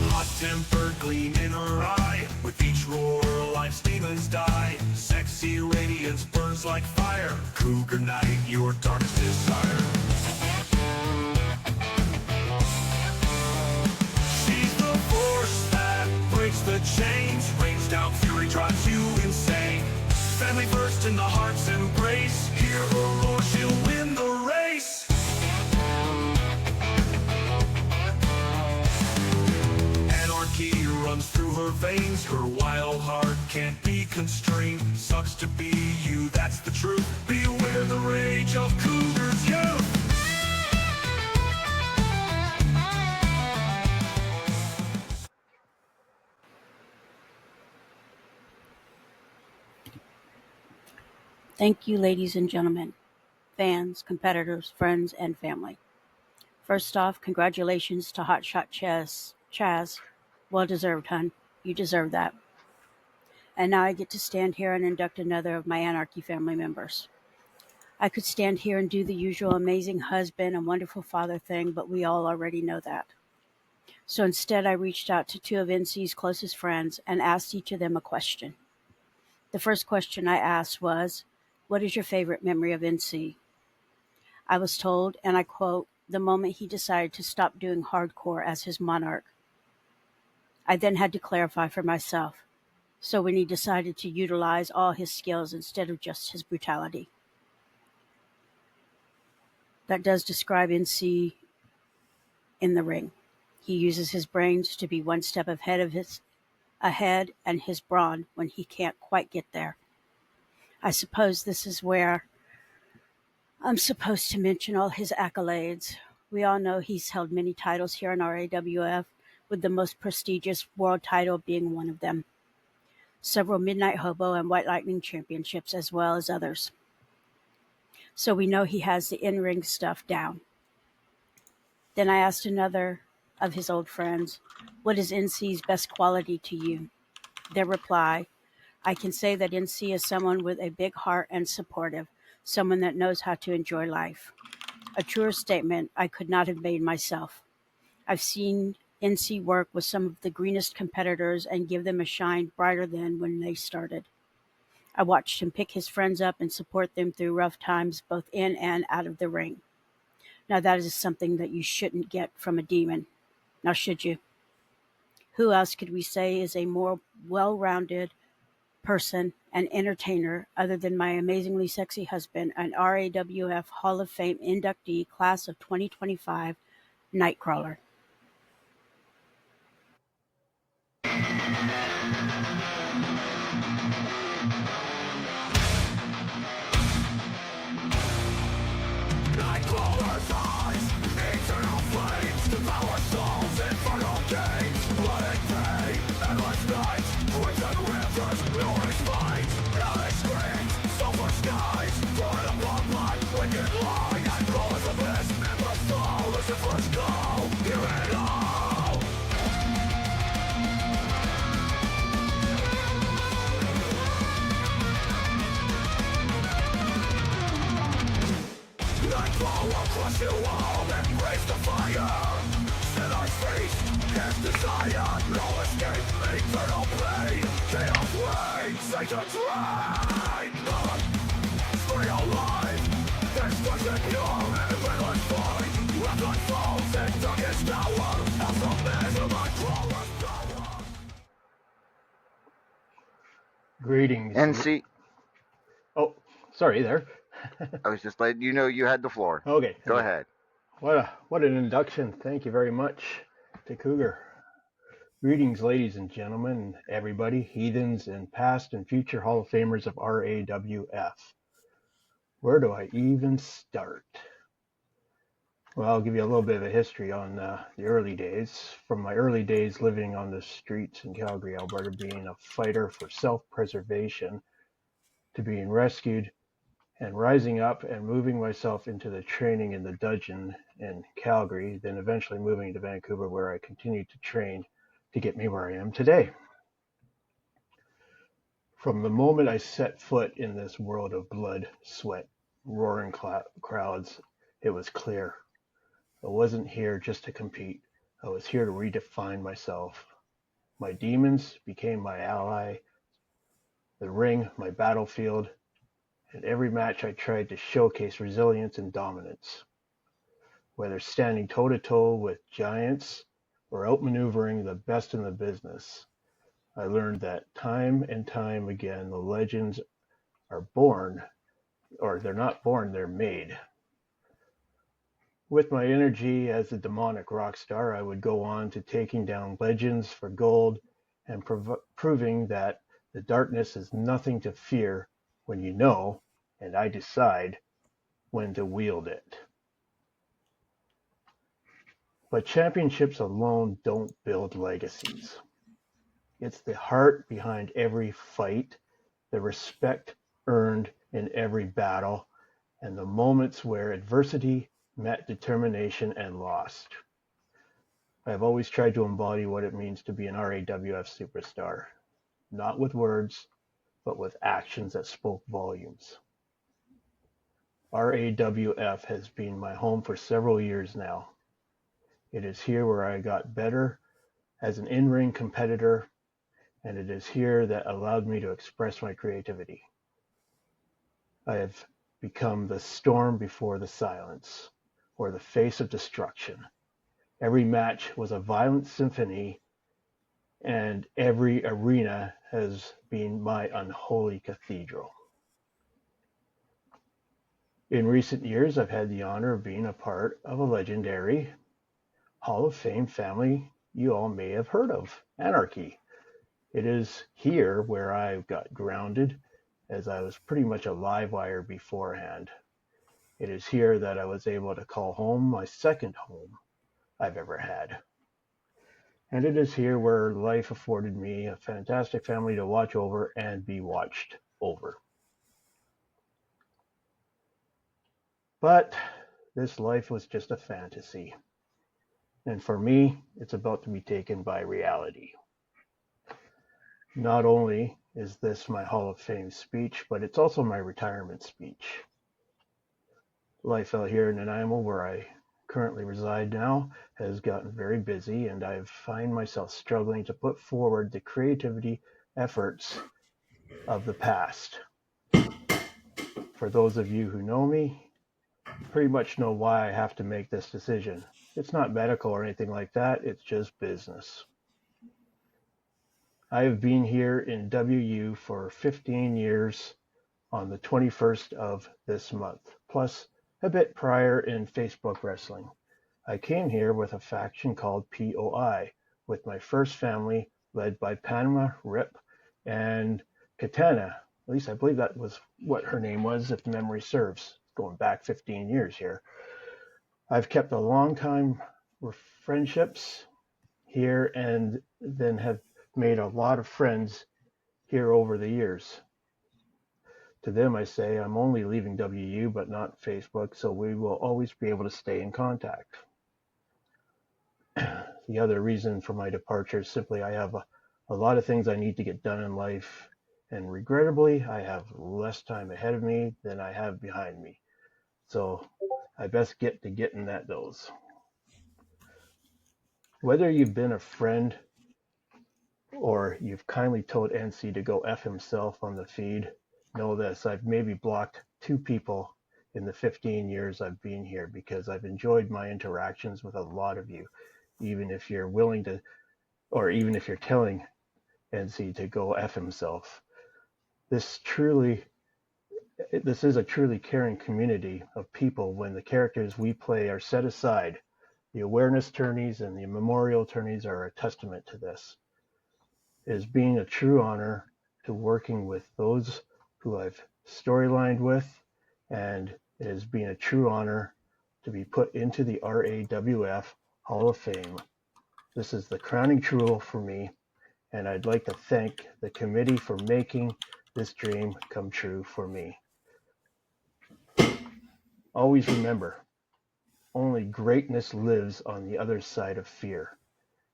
Hot-tempered gleam in her eye, with each roar life's demons die. Sexy radiance burns like fire, Cougar Knight, your darkest desire. The chains rains down, fury drives you insane. Family first in the heart's embrace. Hear her roar, she'll win the race. Anarchy runs through her veins. Her wild heart can't be constrained. Sucks to be you, that's the truth. Beware the rage of Cougar's youth. Thank you, ladies and gentlemen, fans, competitors, friends, and family. First off, congratulations to Hotshot Chaz. Well deserved, hun. You deserve that. And now I get to stand here and induct another of my Anarchy family members. I could stand here and do the usual amazing husband and wonderful father thing, but we all already know that. So instead, I reached out to two of NC's closest friends and asked each of them a question. The first question I asked was, what is your favorite memory of NC? I was told, and I quote, the moment he decided to stop doing hardcore as his monarch. I then had to clarify for myself. So when he decided to utilize all his skills instead of just his brutality. That does describe NC in the ring. He uses his brains to be one step ahead and his brawn when he can't quite get there. I suppose this is where I'm supposed to mention all his accolades. We all know he's held many titles here in RAWF, with the most prestigious world title being one of them. Several Midnight Hobo and White Lightning championships, as well as others. So we know he has the in-ring stuff down. Then I asked another of his old friends, what is NC's best quality to you? Their reply, I can say that NC is someone with a big heart and supportive, someone that knows how to enjoy life. A truer statement I could not have made myself. I've seen NC work with some of the greenest competitors and give them a shine brighter than when they started. I watched him pick his friends up and support them through rough times, both in and out of the ring. Now that is something that you shouldn't get from a demon. Now should you? Who else could we say is a more well-rounded person and entertainer other than my amazingly sexy husband, an RAWF Hall of Fame inductee, class of 2025, Nightcrawler? Nightcrawler's eyes, eternal flames, devour souls, infernal gates, blood and pain, endless nights, poison rivers, glorious fights, hellish screams, sulfur skies, blood upon blood, wicked lie, Nightcrawler's abyss, endless soul, Lucifer's goal, hear it all. Nightcrawler crush you all, embrace the fire. Set our feet, cast desire, no escape, eternal pain. Chaos reigns, Satan's reign. Free alive, destruction pure, and endless void. Weapon falls in darkest hour, as a measure Nightcrawler's power. Greetings. NC, Oh, sorry there. I was just letting you know you had the floor. Okay. Go ahead. What an induction. Thank you very much to Cougar. Greetings, ladies and gentlemen, everybody, heathens, and past and future Hall of Famers of RAWF. Where do I even start? Well, I'll give you a little bit of a history on the early days. From my early days living on the streets in Calgary, Alberta, being a fighter for self-preservation, to being rescued and rising up and moving myself into the training in the dungeon in Calgary, then eventually moving to Vancouver, where I continued to train to get me where I am today. From the moment I set foot in this world of blood, sweat, roaring crowds, it was clear. I wasn't here just to compete. I was here to redefine myself. My demons became my ally, the ring my battlefield. In every match I tried to showcase resilience and dominance. Whether standing toe-to-toe with giants or outmaneuvering the best in the business, I learned that time and time again the legends are born, or they're not born, they're made. With my energy as a demonic rock star, I would go on to taking down legends for gold and proving that the darkness is nothing to fear when you know, and I decide, when to wield it. But championships alone don't build legacies. It's the heart behind every fight, the respect earned in every battle, and the moments where adversity met determination and lost. I have always tried to embody what it means to be an RAWF superstar, not with words, but with actions that spoke volumes. RAWF has been my home for several years now. It is here where I got better as an in-ring competitor, and it is here that allowed me to express my creativity. I have become the storm before the silence, or the face of destruction. Every match was a violent symphony, and every arena has been my unholy cathedral. In recent years, I've had the honor of being a part of a legendary Hall of Fame family you all may have heard of, Anarchy. It is here where I got grounded as I was pretty much a live wire beforehand. It is here that I was able to call home my second home I've ever had. And it is here where life afforded me a fantastic family to watch over and be watched over. But this life was just a fantasy. And for me, it's about to be taken by reality. Not only is this my Hall of Fame speech, but it's also my retirement speech. Life out here in Nanaimo, where I currently reside now, has gotten very busy, and I find myself struggling to put forward the creativity efforts of the past. For those of you who know me, pretty much know why I have to make this decision. It's not medical or anything like that, it's just business. I have been here in WU for 15 years on the 21st of this month, plus a bit prior in Facebook wrestling. I came here with a faction called POI, with my first family led by Panama Rip and Katana. At least I believe that was what her name was, if memory serves, going back 15 years here. I've kept a long time friendships here and then have made a lot of friends here over the years. To them, I say I'm only leaving WU, but not Facebook, so we will always be able to stay in contact. The other reason for my departure is simply I have a lot of things I need to get done in life, and regrettably, I have less time ahead of me than I have behind me. So I best get to getting at those. Whether you've been a friend or you've kindly told NC to go F himself on the feed, know this, I've maybe blocked 2 people in the 15 years I've been here because I've enjoyed my interactions with a lot of you, even if you're willing to, or even if you're telling NC to go F himself. This is a truly caring community of people when the characters we play are set aside. The awareness tourneys and the memorial tourneys are a testament to this. It has been a true honor to working with those who I've storylined with, and it has been a true honor to be put into the RAWF Hall of Fame. This is the crowning jewel for me, and I'd like to thank the committee for making this dream come true for me. Always remember, only greatness lives on the other side of fear.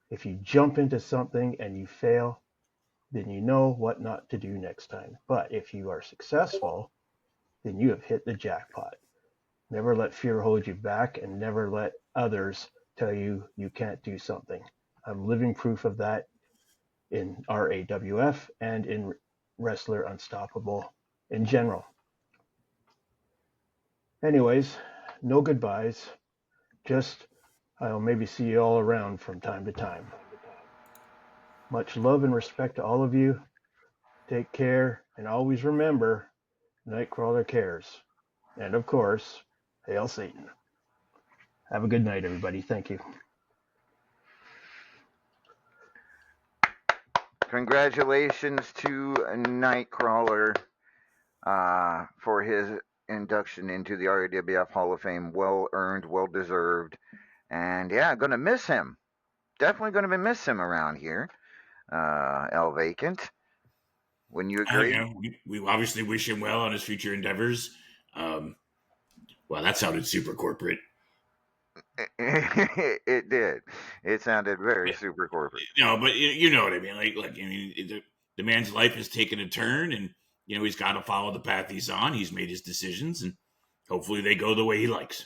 If you jump into something and you fail, then you know what not to do next time. But if you are successful, then you have hit the jackpot. Never let fear hold you back, and never let others tell you you can't do something. I'm living proof of that in RAWF and in Wrestler Unstoppable in general. Anyways, no goodbyes. Just I'll maybe see you all around from time to time. Much love and respect to all of you. Take care, and always remember, Nightcrawler cares. And of course, hail Satan. Have a good night, everybody. Thank you. Congratulations to Nightcrawler for his induction into the RAWF Hall of Fame. Well earned, well deserved. And yeah, going to miss him. Definitely going to miss him around here. L Vacant. Wouldn't you agree? We obviously wish him well on his future endeavors. Well, that sounded super corporate. It did. It sounded very super corporate. No, but you know what I mean. Like I mean, the man's life has taken a turn, and he's got to follow the path he's on. He's made his decisions, and hopefully they go the way he likes.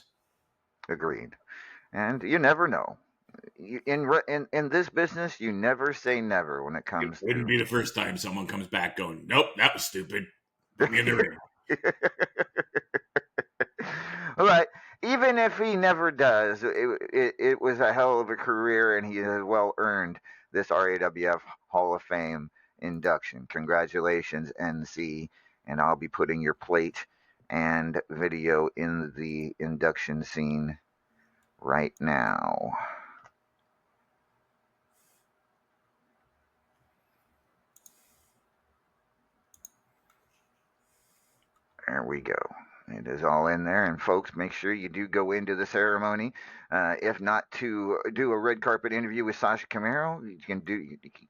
Agreed. And you never know. In this business, you never say never when it comes It wouldn't be the first time someone comes back going, "Nope, that was stupid. Put me in the ring." All right. Even if he never does, it was a hell of a career, and he has well earned this RAWF Hall of Fame induction. Congratulations, NC. And I'll be putting your plate and video in the induction scene right now. There we go. It is all in there, and folks, make sure you do go into the ceremony. If not to do a red carpet interview with Sasha Camaro,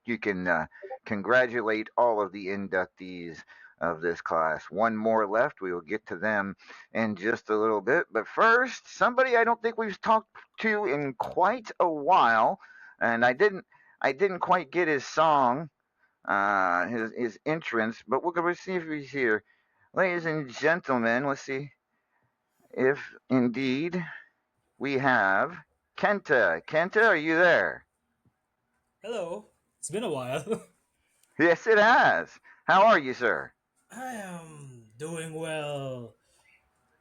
you can congratulate all of the inductees of this class. One more left. We will get to them in just a little bit. But first, somebody I don't think we've talked to in quite a while, and I didn't quite get his song, his entrance, but we're going to see if he's here. Ladies and gentlemen, let's see if indeed we have Kenta. Kenta, are you there? Hello. It's been a while. Yes, it has. How are you, sir? I am doing well.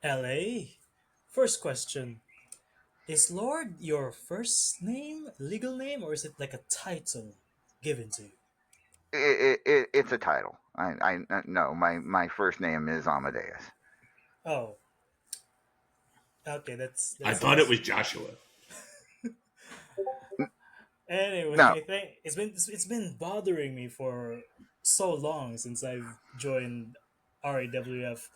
LA? First question. Is Lord your first name, legal name, or is it like a title given to you? It's a title. I no, my first name is Amadeus. Oh, okay, I that's thought it nice. was Joshua. No, Anyway, it's been bothering me for so long since I've joined RAWF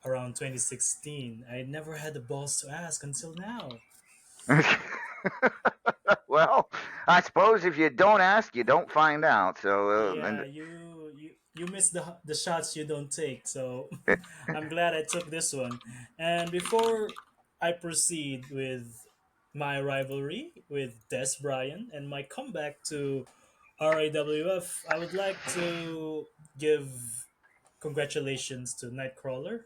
around 2016. I never had the balls to ask until now. well, I suppose if you don't ask, you don't find out. So, Yeah, you miss the shots you don't take. So and, I'm glad I took this one. And before I proceed with my rivalry with Des Bryant and my comeback to RAWF, I would like to give congratulations to Nightcrawler.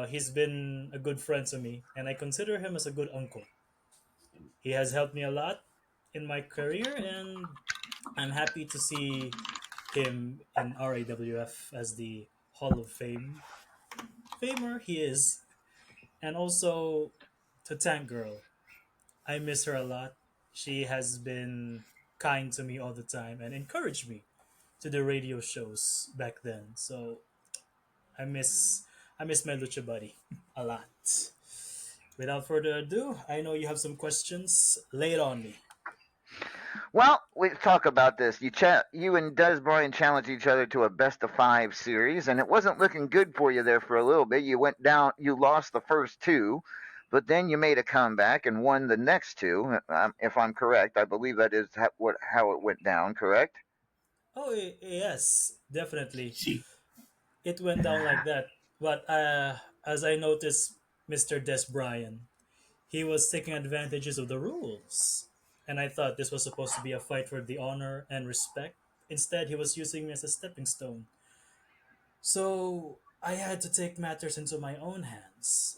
He's been a good friend to me, and I consider him as a good uncle. He has helped me a lot in my career, and I'm happy to see him in RAWF as the Hall of Fame famer he is. And also to Tank Girl. I miss her a lot. She has been kind to me all the time and encouraged me to the radio shows back then. So I miss I miss my lucha buddy a lot. Without further ado, I know you have some questions. Lay it on me. well, let's talk about this. You and Des Bryant challenged each other to a best of five series, and it wasn't looking good for you there for a little bit. You went down, you lost the first two, but then you made a comeback and won the next two. If I'm correct, I believe that is how it went down. Correct? Oh yes, definitely. See, It went down like that. But as I noticed, Mr. Des Bryan, he was taking advantages of the rules. And I thought this was supposed to be a fight for the honor and respect. Instead, he was using me as a stepping stone. So I had to take matters into my own hands.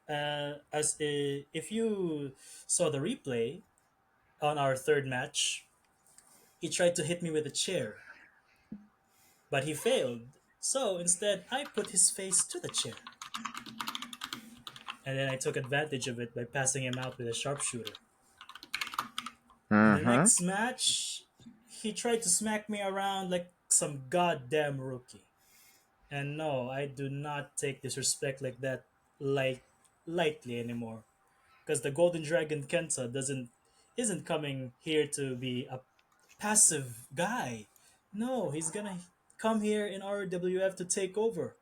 If you saw the replay on our third match, he tried to hit me with a chair, but he failed. So instead, I put his face to the chair. And then I took advantage of it by passing him out with a sharpshooter. In the Mm-hmm. next match, he tried to smack me around like some goddamn rookie. And no, I do not take disrespect like that light lightly anymore. Because the Golden Dragon Kenta doesn't isn't coming here to be a passive guy. No, he's gonna come here in RWF to take over.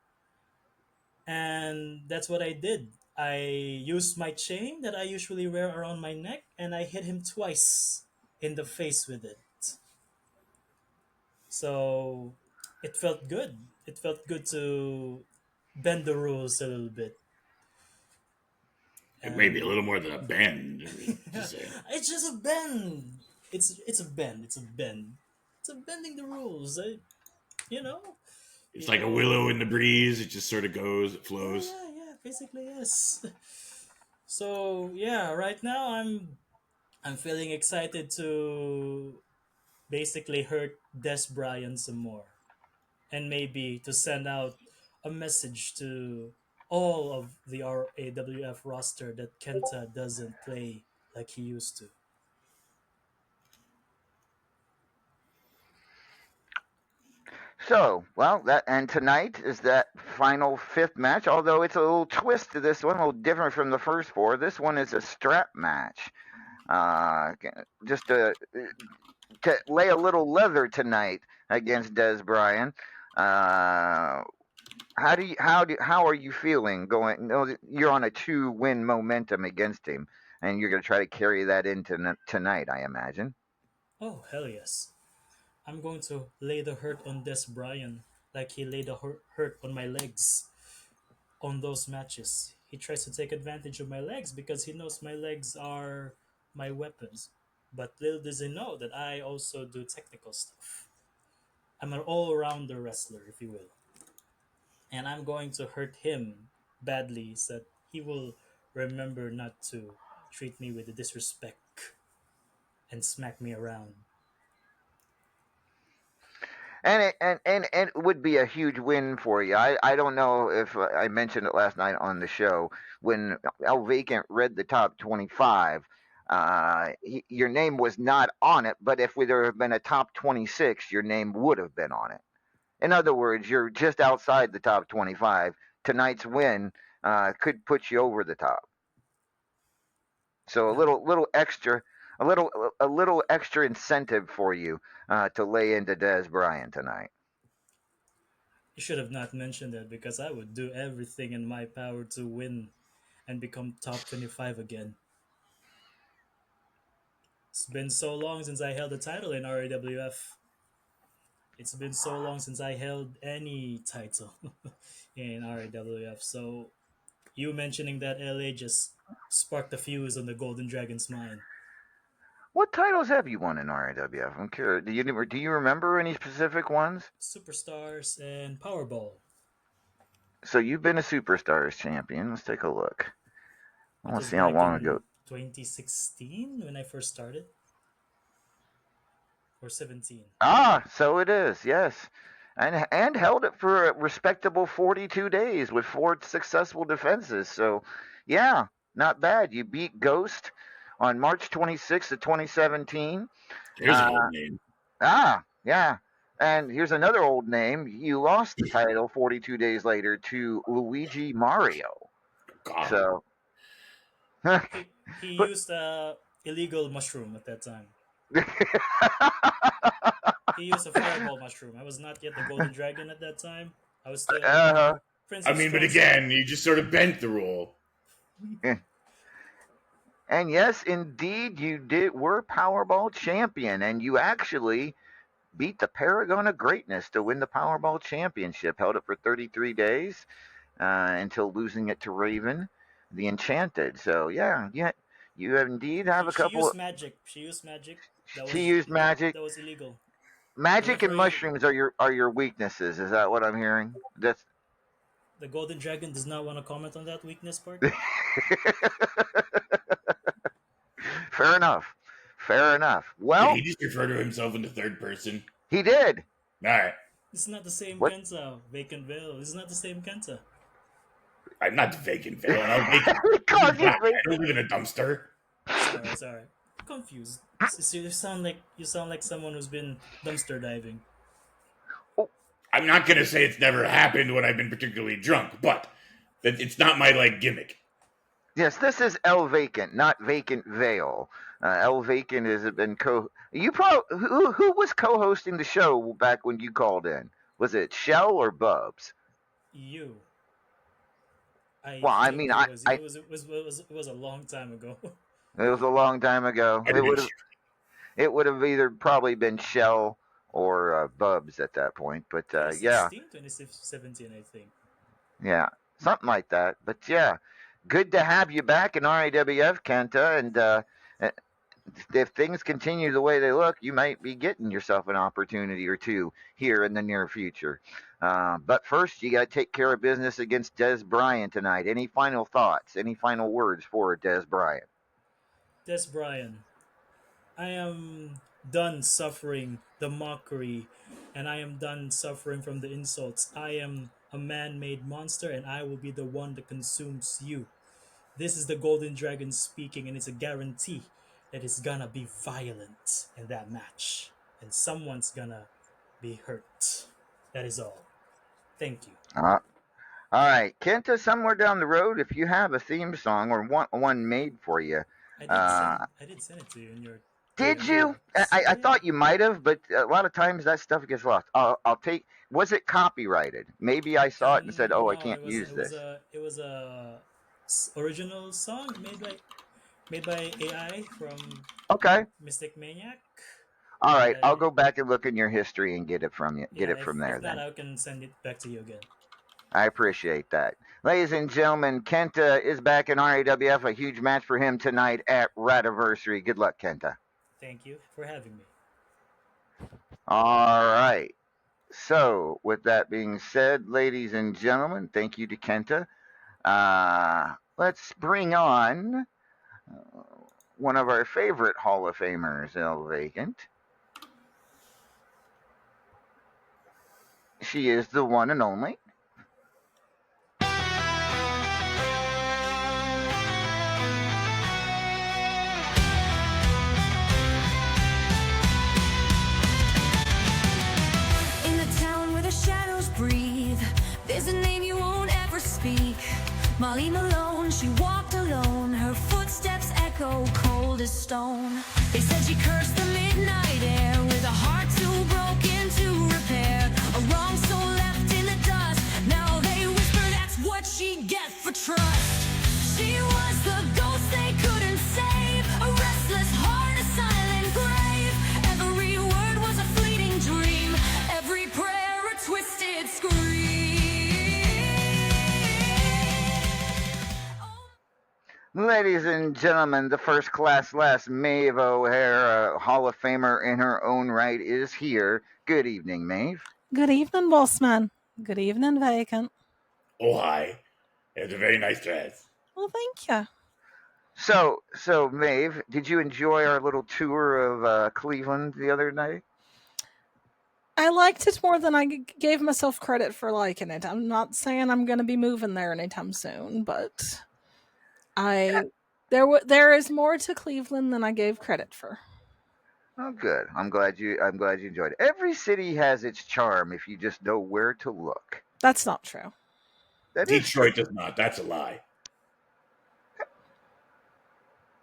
And that's what I did. I used my chain that I usually wear around my neck and I hit him twice in the face with it. So it felt good. It felt good to bend the rules a little bit. it may be a And little more than a bend. Just saying. it's just a bend. It's a bend. It's a bend. It's a bending the rules. You know. It's like a willow in the breeze. It just sort of goes, it flows. Yeah. Basically, yes. So yeah, right now I'm feeling excited to basically hurt Des Bryant some more, and maybe to send out a message to all of the RAWF roster that Kenta doesn't play like he used to. So, well, that and tonight is that final fifth match. Although it's a little twist to this one, a little different from the first four. This one is a strap match. Uh, just to lay a little leather tonight against Des Bryant. Uh, how are you feeling going? No, you're on a 2-win momentum against him, and you're going to try to carry that into tonight, I imagine. Oh, hell yes. I'm going to lay the hurt on Des Bryan like he laid the hurt on my legs on those matches. He tries to take advantage of my legs because he knows my legs are my weapons. But little does he know that I also do technical stuff. I'm an all rounder wrestler, if you will. And I'm going to hurt him badly so that he will remember not to treat me with disrespect and smack me around. And it would be a huge win for you. I don't know if I mentioned it last night on the show when El Vacant read the top 25. Your name was not on it, but if there had been a top 26, your name would have been on it. In other words, you're just outside the top 25. Tonight's win could put you over the top. So a Now, little extra, a little extra incentive for you to lay into Des Bryant tonight. you should have not mentioned that because I would do everything in my power to win and become top 25 again. It's been so long since I held a title in RAWF. It's been so long since I held any title in RAWF. So you mentioning that LA just sparked a fuse on the Golden Dragon's mind. What titles have you won in RAWF? I'm curious. Do you remember any specific ones? Superstars and Powerball. So you've been a Superstars champion. Let's take a look. I That want to was see how back long ago. in 2016 when I first started, or 17. Ah, so it is. Yes, and held it for a respectable 42 days with 4 successful defenses. So, yeah, not bad. You beat Ghost on March 26th of 2017. There's an Uh, old name. yeah. And here's another old name. You lost the title 42 days later to Luigi Mario. God. So, He but used a illegal mushroom at that time. He used a fireball mushroom. I was not yet the Golden Dragon at that time. I was still uh, Prince I of mean, but Strong Style. again, you just sort of bent the rule. and yes, indeed, you were Powerball champion, and you actually beat the Paragon of Greatness to win the Powerball championship. Held it for 33 days until losing it to Raven, the Enchanted. So yeah, you indeed have a She couple. used magic. She used magic. That She was used magic. that was illegal. The Magic and referee, mushrooms are your weaknesses. Is that what I'm hearing? That's the Golden Dragon, does not want to comment on that weakness part. fair enough. Fair enough. Did Well, he just refer to himself in the third person? he did. All right. It's not the same What? Kenta. Vacant Veil. It's not the same Kenta. I'm not vacant veil, and I'll vacant. He calls you I don't vacant. live in a dumpster. Sorry. Confused. You sound like someone who's been dumpster diving. Oh, I'm not gonna say it's never happened when I've been particularly drunk, but it's not my like gimmick. yes, this is El Vacant, not Vacant Veil. El Vacant has been You who was co-hosting the show back when you called in? Was it Shell or Bubs? You. I Well, I think mean, it I, was I it was a long time ago. it was a long time ago. Might have been It would have either probably been Shell or Bubs at that point. But yeah, 2016, 2017, I think. yeah, something like that. But yeah, good to have you back in RAWF, Kenta. And if things continue the way they look, you might be getting yourself an opportunity or two here in the near future. But first, you got to take care of business against Des Bryant tonight. Any final thoughts? Any final words for Des Bryant? Des Bryan, I am done suffering the mockery, and I am done suffering from the insults. I am a man-made monster, and I will be the one that consumes you. This is the Golden Dragon speaking, and it's a guarantee that it's gonna be violent in that match, and someone's gonna be hurt. That is all. Thank you. Uh, all right, Kenta. Somewhere down the road, if you have a theme song or one made for you, uh, I did send it to you in your Did with you? I yeah. thought you might have, but a lot of times that stuff gets lost. I'll take. Was it copyrighted? Maybe I saw it and said, "Oh, I No, can't use this." it was a original song made by AI from Okay. Mystic Maniac. All right. I'll I go back and look in your history and get it from you. Get Yeah, it from there if not, then. I can send it back to you again. I appreciate that. Ladies and gentlemen, Kenta is back in RAWF. A huge match for him tonight at Radiversary. Good luck, Kenta. Thank you for having me. All right. So, with that being said, ladies and gentlemen, thank you to Kenta. Let's bring on one of our favorite Hall of Famers, El Vacant. She is the one and only. In the town where the shadows breathe, there's a name you won't ever speak. Molly Malone, she walked alone, her footsteps echo cold as stone. They said she cursed the midnight air with a heart too broken to repair. A wrong soul left in the dust, now they whisper that's what she get for trust. She was the ghost they couldn't save, a restless heart, a silent grave. Every word was a fleeting dream, every prayer a twisted scream. Ladies and gentlemen, the first class last Maeve O'Hare, a Hall of Famer in her own right, is here. Good evening, Maeve. Good evening, Bossman. Good evening, Vacant. Oh, hi. It's a very nice dress. Well, thank you. So Maeve, did you enjoy our little tour of Cleveland the other night? I liked it more than I gave myself credit for liking it. I'm not saying I'm going to be moving there anytime soon, but there is more to Cleveland than I gave credit for. Oh, good. I'm glad you enjoyed it. Every city has its charm if you just know where to look. That's not true. That is true. Detroit does not. That's a lie.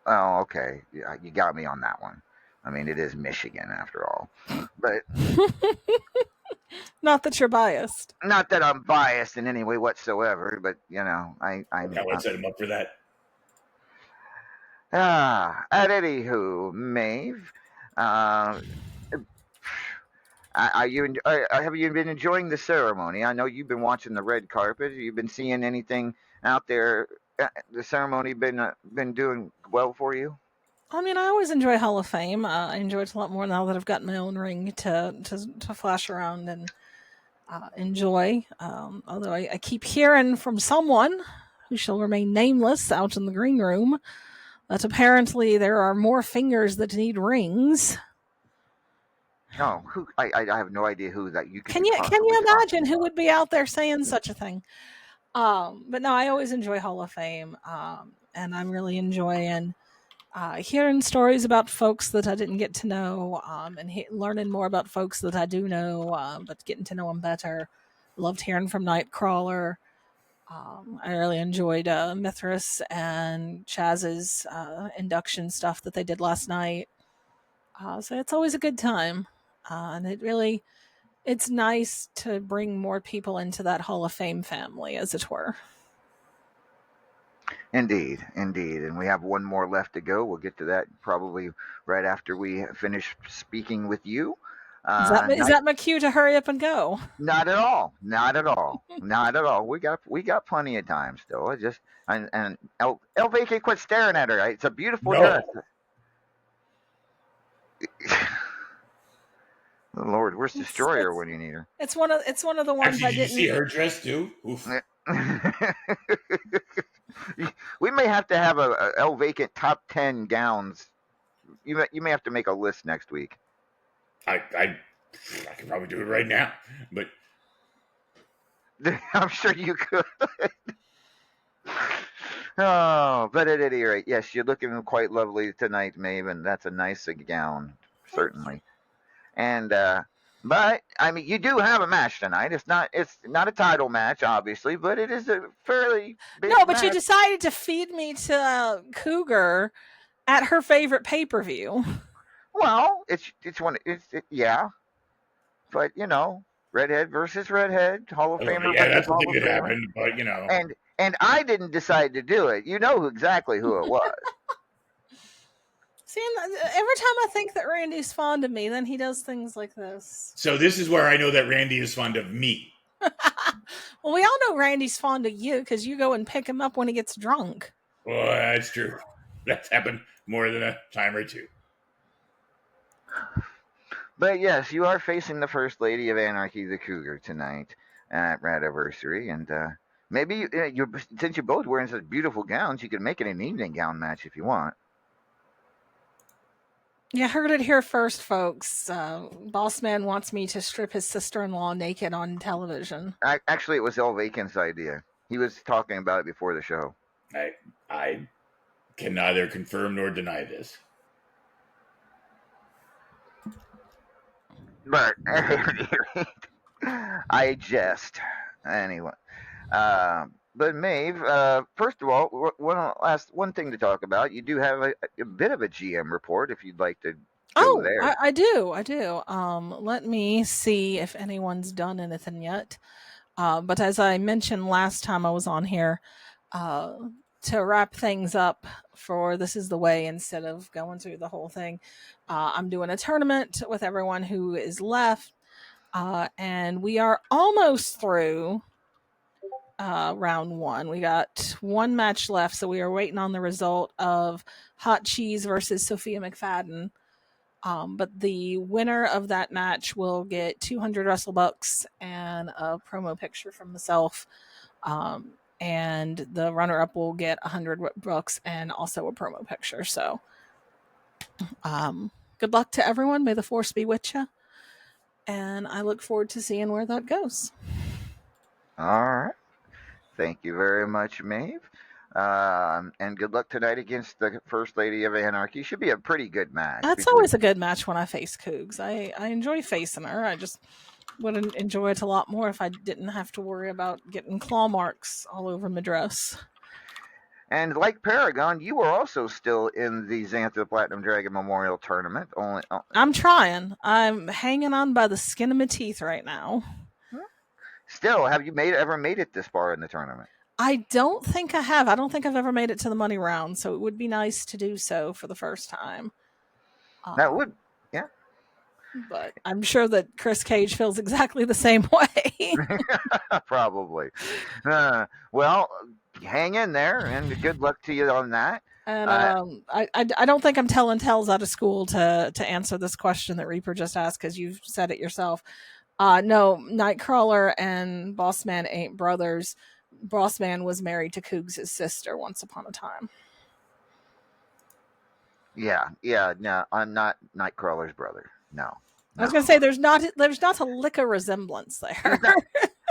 Oh, okay. Yeah, you got me on that one. I mean, it is Michigan after all. But Not that you're biased. not that I'm biased in any way whatsoever, but you know, I'm That would set him up for that. at anywho, Maeve, uh, have you been enjoying the ceremony? I know you've been watching the red carpet. You've been seeing anything out there. The ceremony been doing well for you? I mean, I always enjoy Hall of Fame. I enjoy it a lot more now that I've got my own ring to flash around and enjoy. Although I keep hearing from someone who shall remain nameless out in the green room that apparently there are more fingers that need rings. Oh, who? I have no idea who that you could Can be you possibly imagine talking who about. would be out there saying such a thing? But no, I always enjoy Hall of Fame, and I'm really enjoying hearing stories about folks that I didn't get to know, and learning more about folks that I do know, but getting to know them better. Loved hearing from Nightcrawler. I really enjoyed Mithras and Chaz's induction stuff that they did last night. So it's always a good time, and it's nice to bring more people into that Hall of Fame family, as it were. Indeed, indeed. And we have one more left to go. We'll get to that probably right after we finish speaking with you. Is that my cue to hurry up and go? Not at all. Not at all. Not at all. We got plenty of time still. It just and El Vacant, quit staring at her. It's a beautiful dress. Oh, Lord, where's Destroyer when you need her? It's one of the ones Actually, I did you didn't. see her dress too? Oof. We may have to have a El Vacant top 10 gowns. You may have to make a list next week. I could probably do it right now, but I'm sure you could. Oh, but at any rate, yes, you're looking quite lovely tonight, Maeve, and that's a nice gown, certainly. And but I mean, you do have a match tonight. It's not a title match, obviously, but it is a fairly big No, but match. you decided to feed me to Cougar at her favorite pay-per-view. Well, yeah, but redhead versus redhead, Hall of Oh, Famer yeah, versus that's a Hall thing of that Famer, happened, but and I didn't decide to do it. You know exactly who it was. See, every time I think that Randy's fond of me, then he does things like this. So this is where I know that Randy is fond of me. Well, we all know Randy's fond of you because you go and pick him up when he gets drunk. Well, that's true. That's happened more than a time or two. But yes, you are facing the First Lady of Anarchy, the Cougar, tonight at Radiversary, and maybe since you're both wearing such beautiful gowns, you could make it an evening gown match if you want. You heard it here first, folks. Boss Man wants me to strip his sister-in-law naked on television. Actually, it was El Vacant's idea. He was talking about it before the show. I can neither confirm nor deny this. But I jest. Anyway. But Maeve, first of all, one thing to talk about. You do have a bit of a GM report if you'd like to go there. I do. Let me see if anyone's done anything yet. But as I mentioned last time I was on here, to wrap things up for This Is the Way, instead of going through the whole thing, I'm doing a tournament with everyone who is left, and we are almost through round one. We got one match left, so we are waiting on the result of Hot Cheese versus Sophia McFadden. But the winner of that match will get 200 Wrestle Bucks and a promo picture from myself. And the runner-up will get 100 bucks and also a promo picture. So, good luck to everyone. May the force be with you. And I look forward to seeing where that goes. All right. Thank you very much, Maeve. And good luck tonight against the First Lady of Anarchy. Should be a pretty good match. That's always a good match when I face Cougs. I enjoy facing her. I just would enjoy it a lot more if I didn't have to worry about getting claw marks all over my dress. And like Paragon, you are also still in the Xantha Platinum Dragon Memorial Tournament. I'm trying. I'm hanging on by the skin of my teeth right now. Still, have you ever made it this far in the tournament? I don't think I have. I don't think I've ever made it to the money round, so it would be nice to do so for the first time. That would, yeah. But I'm sure that Chris Cage feels exactly the same way. Probably. Well, hang in there, and good luck to you on that. And I don't think I'm telling tales out of school to answer this question that Reaper just asked, because you've said it yourself. No, Nightcrawler and Bossman ain't brothers. Bossman was married to Cougs' sister once upon a time. Yeah, no, I'm not Nightcrawler's brother. No. I was gonna say there's not a lick of resemblance there.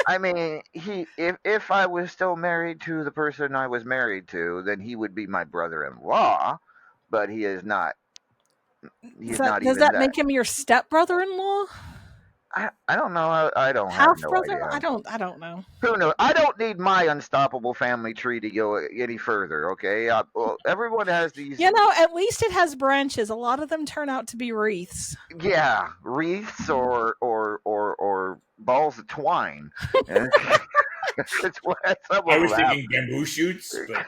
I mean, if I was still married to the person I was married to, then he would be my brother-in-law, but he is not. He's not even does that make him your stepbrother-in-law? I don't know. I don't Half have no brother? idea. I don't know. Who knows? I don't need my unstoppable family tree to go any further. Okay. Well, everyone has these. At least it has branches. A lot of them turn out to be wreaths. Yeah, wreaths or balls of twine. That's what I was thinking bamboo shoots. But...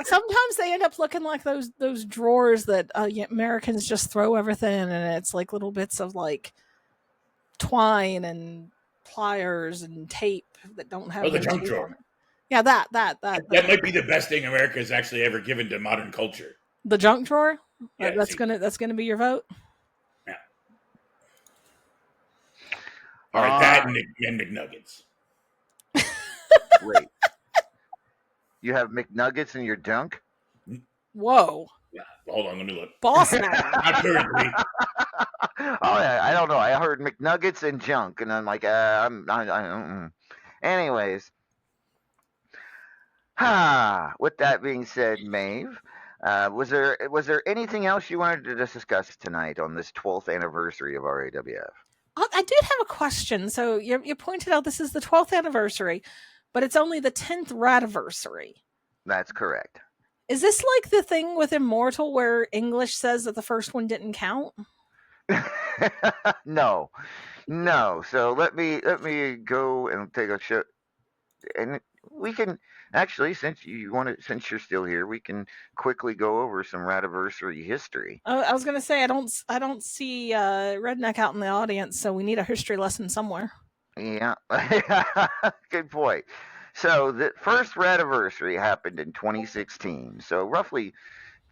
sometimes they end up looking like those drawers that Americans just throw everything in, and it's like little bits of like twine and pliers and tape that don't have. Oh, the junk drawer. Yeah, that might be the best thing America's actually ever given to modern culture. The junk drawer. Yeah, that's gonna be your vote. Yeah. All right, that and McNuggets. Wait, you have McNuggets in your junk? Whoa. Yeah, hold on, let me look. Boss man. Not currently. Oh yeah, I don't know. I heard McNuggets and junk, and I'm like, Anyways, with that being said, Maeve, was there anything else you wanted to discuss tonight on this 12th anniversary of RAWF? I did have a question. So you pointed out this is the 12th anniversary, but it's only the 10th Radiversary. That's correct. Is this like the thing with Immortal where English says that the first one didn't count? No, no. So let me go and take a shot, and we can actually, since you're still here, we can quickly go over some Radiversary history. I was gonna say I don't see Redneck out in the audience, so we need a history lesson somewhere. Yeah, good point. So the first Radiversary happened in 2016. So roughly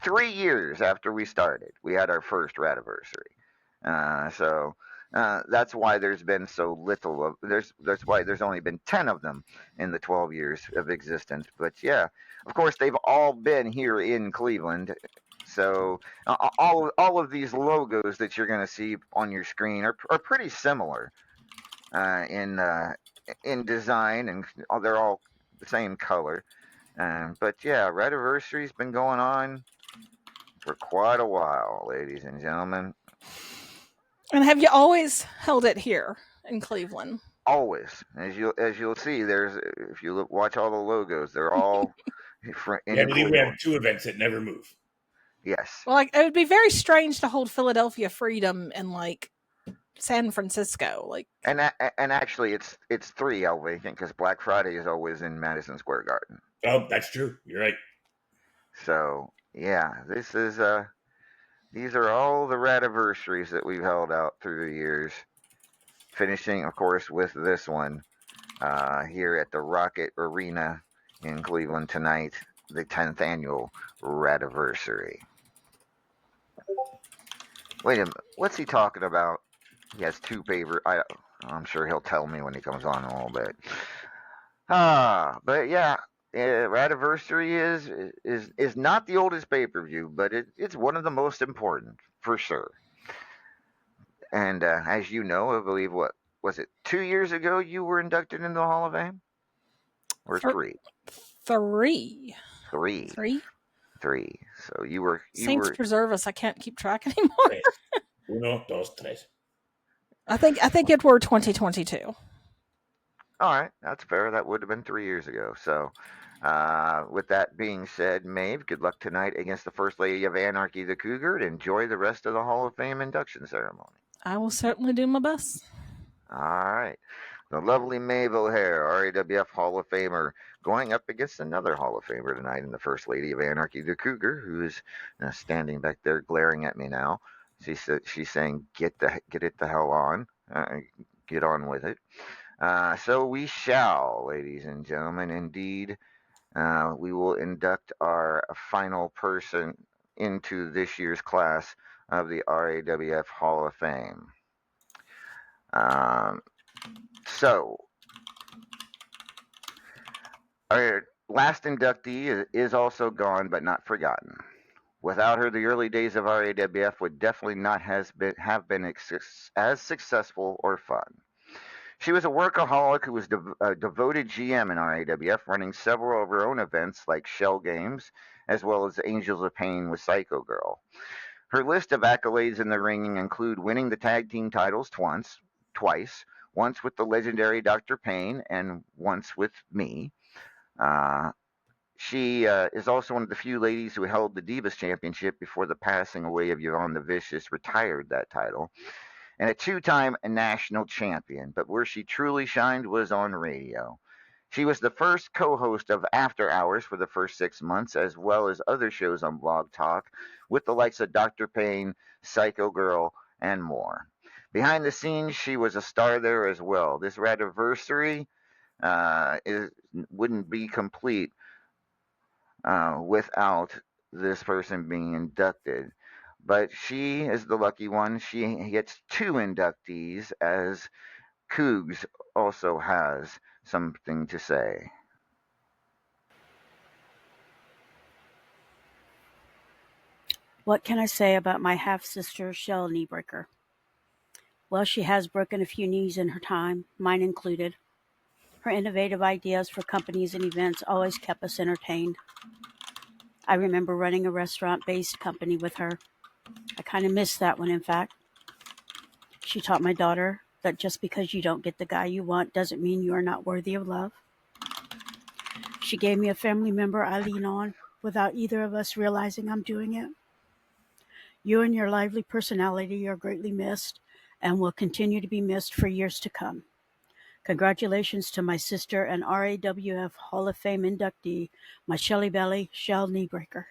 3 years after we started, we had our first Radiversary. That's why there's been so little of that's why there's only been 10 of them in the 12 years of existence. But yeah, of course they've all been here in Cleveland. So all of these logos that you're going to see on your screen are pretty similar uh, in uh, in design, and they're all the same color. But yeah, Radiversary's been going on for quite a while, ladies and gentlemen. And have you always held it here in Cleveland? Always, as you'll see, there's if you watch all the logos, they're all Yeah, I in believe we Cleveland. have 2 events that never move. Yes, Well, like it would be very strange to hold Philadelphia Freedom in like San Francisco. Like, and actually, it's three, I think, because Black Friday is always in Madison Square Garden. Oh, that's true. You're right. So yeah, these are all the Radiversaries that we've held out through the years. Finishing, of course, with this one here at the Rocket Arena in Cleveland tonight, the 10th annual Radiversary. Wait a minute, what's he talking about? He has two paper. I'm sure he'll tell me when he comes on in a little bit. But yeah, Radiversary is not the oldest pay per view, but it's one of the most important for sure. And as you know, I believe what was it 2 years ago you were inducted into the Hall of Fame, or Thir- three? three. Three. Three? Three. So you were Saints preserve us. I can't keep track anymore. Tres. Uno, dos, tres. I think it were 2022. all right. That's fair. That would have been 3 years ago. So with that being said, Maeve, good luck tonight against the First Lady of Anarchy, the Cougar, and enjoy the rest of the Hall of Fame induction ceremony. I will certainly do my best. All right. The lovely Maeve O'Hare, RAWF Hall of Famer, going up against another Hall of Famer tonight in the First Lady of Anarchy, the Cougar, who is standing back there glaring at me now. She's saying, "Get it the hell on, get on with it." So we shall, ladies and gentlemen. Indeed, we will induct our final person into this year's class of the RAWF Hall of Fame. So, our last inductee is also gone but not forgotten. Without her, the early days of RAWF would definitely not have been as successful or fun. She was a workaholic who was a devoted GM in RAWF, running several of her own events like Shell Games, as well as Angels of Pain with Psycho Girl. Her list of accolades in the ring include winning the tag team titles twice, once with the legendary Dr. Payne and once with me. She is also one of the few ladies who held the Divas Championship before the passing away of Yvonne the Vicious retired that title, and a two-time national champion. But where she truly shined was on radio. She was the first co-host of After Hours for the first 6 months, as well as other shows on Blog Talk, with the likes of Dr. Payne, Psycho Girl, and more. Behind the scenes, she was a star there as well. This Radiversary wouldn't be complete without this person being inducted. But she is the lucky one. She gets two inductees, as Cougs also has something to say. What can I say about my half-sister, Shell Kneebreaker? Well, she has broken a few knees in her time, mine included. Her innovative ideas for companies and events always kept us entertained. I remember running a restaurant-based company with her. I kind of miss that one, in fact. She taught my daughter that just because you don't get the guy you want doesn't mean you are not worthy of love. She gave me a family member I lean on without either of us realizing I'm doing it. You and your lively personality are greatly missed and will continue to be missed for years to come. Congratulations to my sister and RAWF Hall of Fame inductee, my Shelly Belly, Shell Kneebreaker.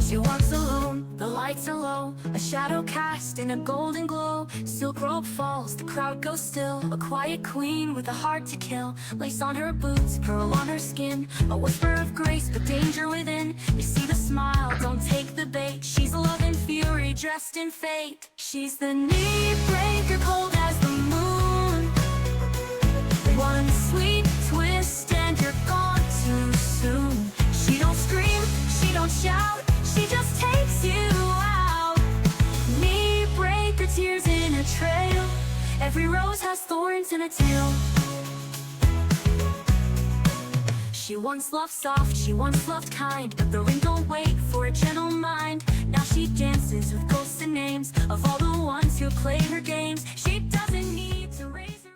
She walks alone, the lights are low, a shadow cast in a golden glow. Silk robe falls, the crowd goes still. A quiet queen with a heart to kill. Lace on her boots, pearl on her skin. A whisper of grace, but danger within. You see the smile, don't take the bait. She's love and fury, dressed in fate. She's the knee breaker, cold as the moon. One sweet twist and you're gone too soon. She don't scream, she don't shout, she just takes you out. Knee breaker, tears in a trail. Every rose has thorns and a tail. She once loved soft, she once loved kind, but the ring don't wait for a gentle mind. Now she dances with ghosts and names of all the ones who played her games. She doesn't need to raise her.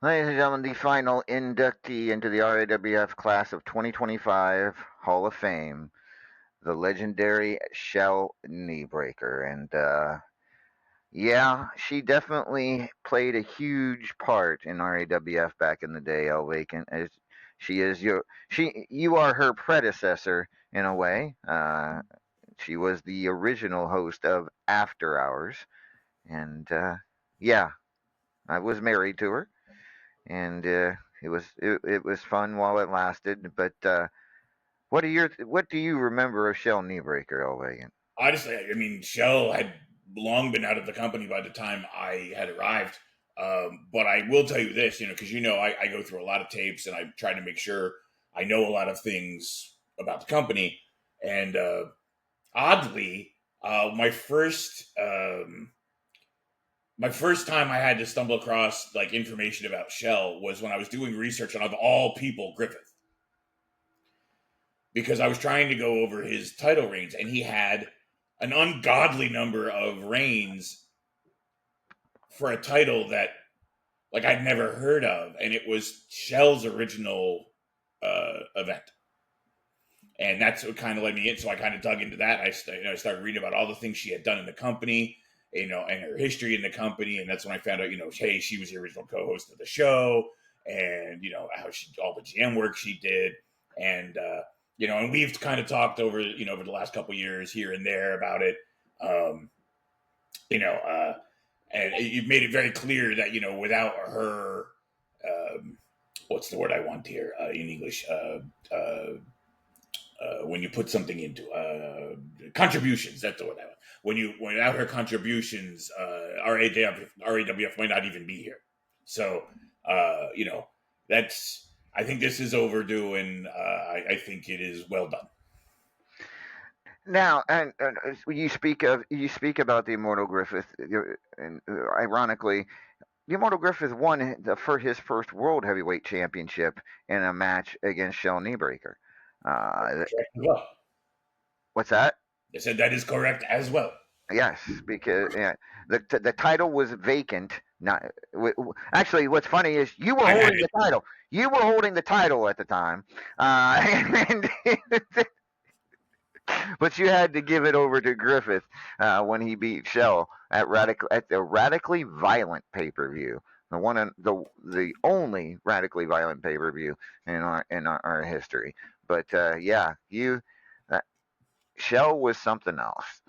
Ladies and gentlemen, the final inductee into the RAWF class of 2025 Hall of Fame, the legendary Shell Kneebreaker. And yeah, she definitely played a huge part in RAWF back in the day, El Vacant. As you are her predecessor in a way. She was the original host of After Hours, and yeah, I was married to her, and it was fun while it lasted. But what do you remember of Shell Kneebreaker, El Vacant? Honestly, I mean, Shell had long been out of the company by the time I had arrived. But I will tell you this, because I go through a lot of tapes and I try to make sure I know a lot of things about the company. And oddly, my first time I had to stumble across like information about Shell was when I was doing research on, of all people, Griffith, because I was trying to go over his title reigns, and he had an ungodly number of reigns for a title that like I'd never heard of, and it was Shell's original event, and that's what kind of led me in. So I kind of dug into that. I started reading about all the things she had done in the company, and her history in the company, and that's when I found out, hey, she was the original co-host of the show, and how all the GM work she did, and and we've kind of talked over over the last couple years here and there about it, um, you know, and you've made it very clear that without her, what's the word I want here in English? When you put something into contributions, that's the word I want. Without her contributions, RAWF might not even be here. So that's. I think this is overdue, and I think it is well done. Now, and you speak about the Immortal Griffith, and ironically, the Immortal Griffith won for his first World Heavyweight Championship in a match against Shell Kneebreaker. Well, What's that? I said that is correct as well. Yes, because the title was vacant. Not actually. What's funny is you were holding the title. You were holding the title at the time, and but you had to give it over to Griffith when he beat Shell at the Radically Violent pay-per-view, the only Radically Violent pay-per-view in our history. But yeah, Shell was something else.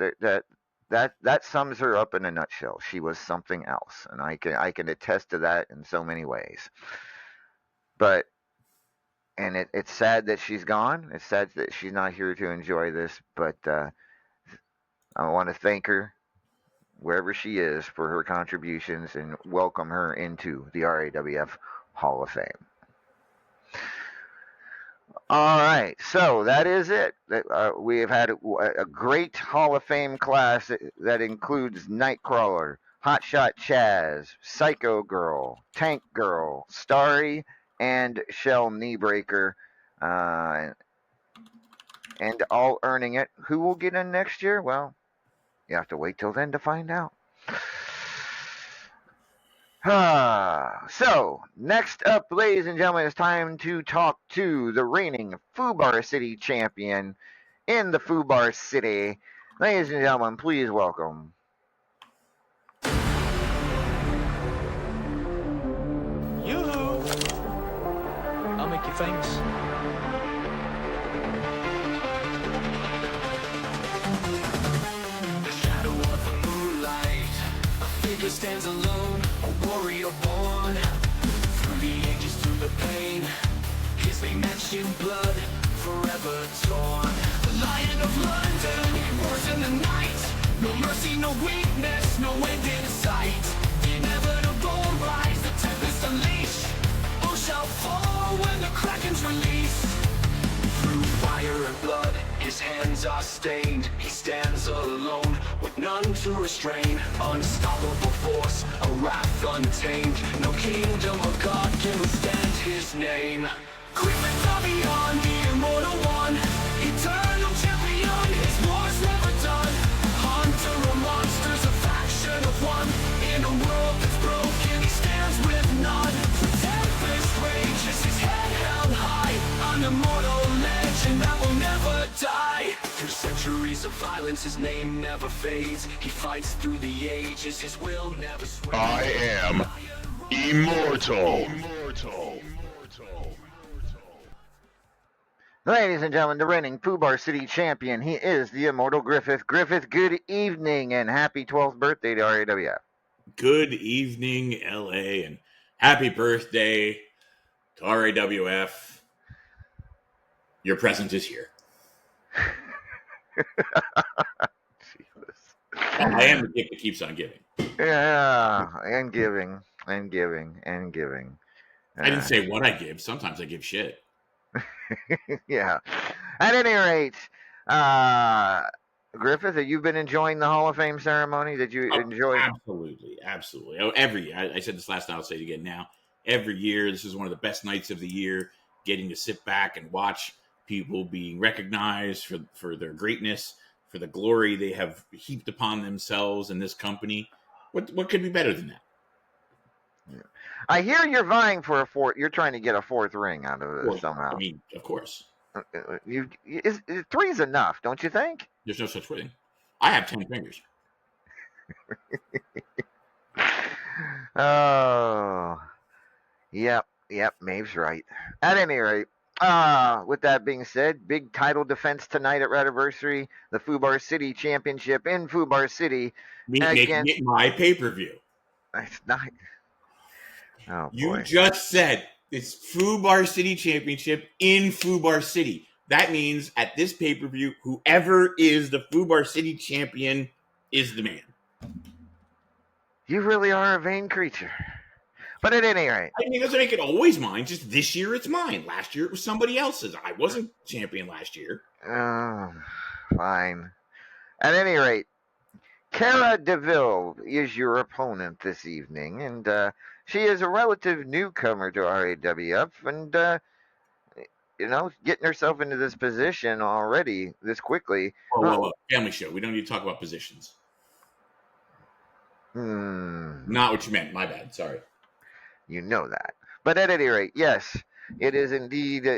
That sums her up in a nutshell. She was something else, and I can attest to that in so many ways. But it's sad that she's gone. It's sad that she's not here to enjoy this. But I want to thank her wherever she is for her contributions and welcome her into the RAWF Hall of Fame. All right, so that is it. We have had a great Hall of Fame class that includes Nightcrawler, Hotshot Chaz, Psycho Girl, Tank Girl, Starry, and Shell Kneebreaker, and all earning it. Who will get in next year? Well, You have to wait till then to find out. So, next up, ladies and gentlemen, it's time to talk to the reigning Fubar City champion in the Fubar City. Ladies and gentlemen, please welcome. Yoo-hoo! I'll make you famous. The shadow of the moonlight, a figure stands alone, a warrior born. Through the ages, through the pain, his name etched in blood, forever torn. The Lion of London, roars in the night. No mercy, no weakness, no end in sight. The inevitable rise, the tempest unleashed. All shall fall when the Kraken's released. Through fire and blood, his hands are stained. He stands alone, with none to restrain. Unstoppable force, a wrath untamed. No kingdom or god can withstand his name. Griffin far beyond the immortal one. Eternal champion, his war's never done. Hunter of monsters, a faction of one. In a world that's broken, he stands with none. The tempest rages, his head held high. An immortal legend that will never die. Through centuries of violence, his name never fades. He fights through the ages, his will never sways. I am immortal. Ladies and gentlemen, the reigning Fubar City champion, he is the immortal Griffith. Griffith, good evening and happy 12th birthday to RAWF. Good evening, LA, and happy birthday to RAWF. Your present is here. I am the gift that keeps on giving. Yeah, and giving. I didn't say what I give. Sometimes I give shit. Yeah. At any rate, Griffith, have you been enjoying the Hall of Fame ceremony? Did you enjoy? Absolutely. I said this last night, I'll say it again now. Every year, this is one of the best nights of the year, getting to sit back and watch people being recognized for their greatness, for the glory they have heaped upon themselves in this company. What could be better than that? I hear you're vying for a fourth. You're trying to get a fourth ring out of it somehow. I mean, of course. Three's enough, don't you think? There's no such thing. I have 10 fingers. Oh, yep, Maeve's right. At any rate, with that being said, big title defense tonight at Radiversary, the Fubar City Championship in Fubar City. Making it my pay-per-view. It's not. Oh, you boy. just said it's Fubar City Championship in Fubar City. That means at this pay-per-view, whoever is the Fubar City champion is the man. You really are a vain creature. But at any rate. I mean, it doesn't make it always mine. Just this year it's mine. Last year it was somebody else's. I wasn't champion last year. Fine. At any rate, Cara DeVille is your opponent this evening, and she is a relative newcomer to RAWF, and getting herself into this position already this quickly. Well, family show. We don't need to talk about positions. Not what you meant. My bad. Sorry. You know that. But at any rate, yes, it is indeed.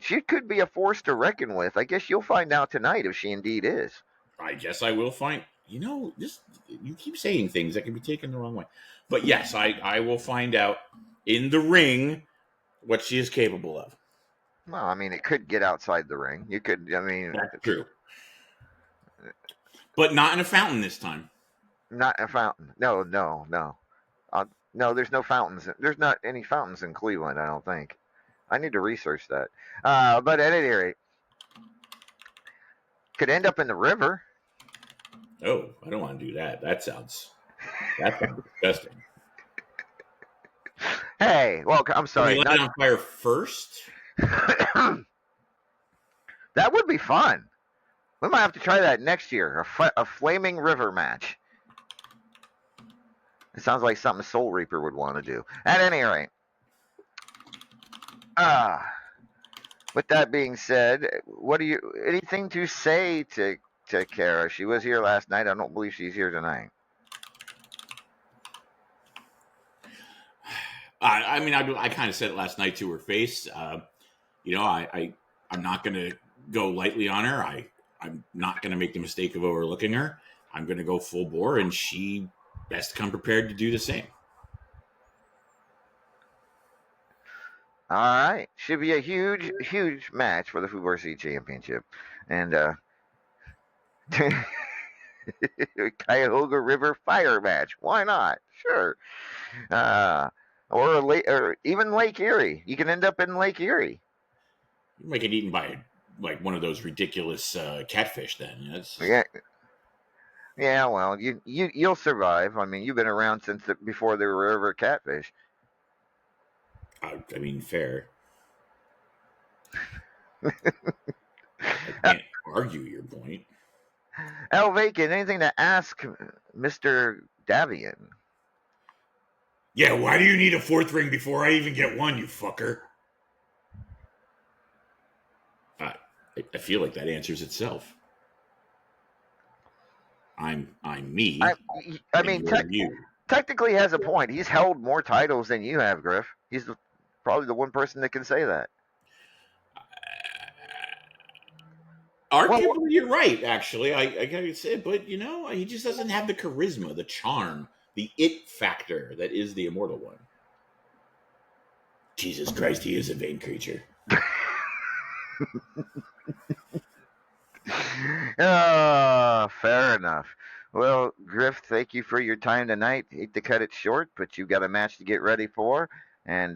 She could be a force to reckon with. I guess you'll find out tonight if she indeed is. I guess I will find. You keep saying things that can be taken the wrong way. But yes, I will find out in the ring what she is capable of. Well, I mean, it could get outside the ring. You could. I mean, that's true. But not in a fountain this time. Not a fountain. No. No, there's no fountains. There's not any fountains in Cleveland, I don't think. I need to research that. But at any rate, could end up in the river. Oh, I don't want to do that. That sounds disgusting. Hey, well, I'm sorry. Can we light it on fire first? That would be fun. We might have to try that next year. A flaming river match. It sounds like something Soul Reaper would want to do. At any rate, with that being said, anything to say to Kara. She was here last night. I don't believe she's here tonight. I mean, I kind of said it last night to her face. You know, I'm not going to go lightly on her. I'm not going to make the mistake of overlooking her. I'm going to go full bore, and she best come prepared to do the same. All right, should be a huge match for the Fubar Championship, and Cuyahoga River Fire match. Why not? Sure. Or even Lake Erie. You can end up in Lake Erie. You might get eaten by like one of those ridiculous catfish. Then Yeah. Yeah, well, you'll survive. I mean, you've been around since before there were ever catfish. I mean, fair. I can't argue your point. Al Vacant, anything to ask Mr. Davian? Yeah, why do you need a fourth ring before I even get one, you fucker? I feel like that answers itself. I'm me. I mean, technically has a point. He's held more titles than you have, Griff. He's probably the one person that can say that. Arguably, you're right. Actually, I gotta say, but you know, he just doesn't have the charisma, the charm, the it factor that is the Immortal One. Jesus Christ, he is a vain creature. Fair enough. Well, Griff, thank you for your time tonight. Hate to cut it short, but you've got a match to get ready for, and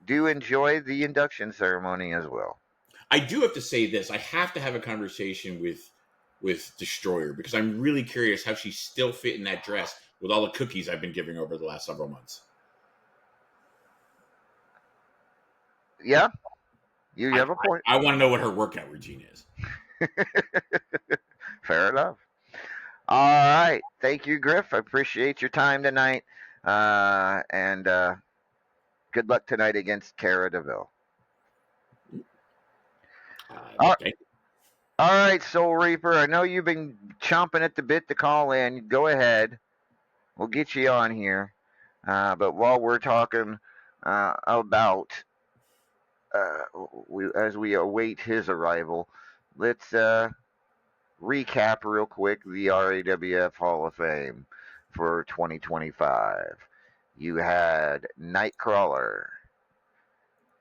do enjoy the induction ceremony as well. I do have to say this. I have to have a conversation with Destroyer because I'm really curious how she still fit in that dress with all the cookies I've been giving over the last several months. Yeah, you have a point. I want to know what her workout routine is. Fair enough. All right. Thank you, Griff. I appreciate your time tonight. And good luck tonight against Cara DeVille. All right, Soul Reaper. I know you've been chomping at the bit to call in. Go ahead. We'll get you on here. But while we're talking about, as we await his arrival, let's recap real quick the RAWF Hall of Fame for 2025. You had Nightcrawler,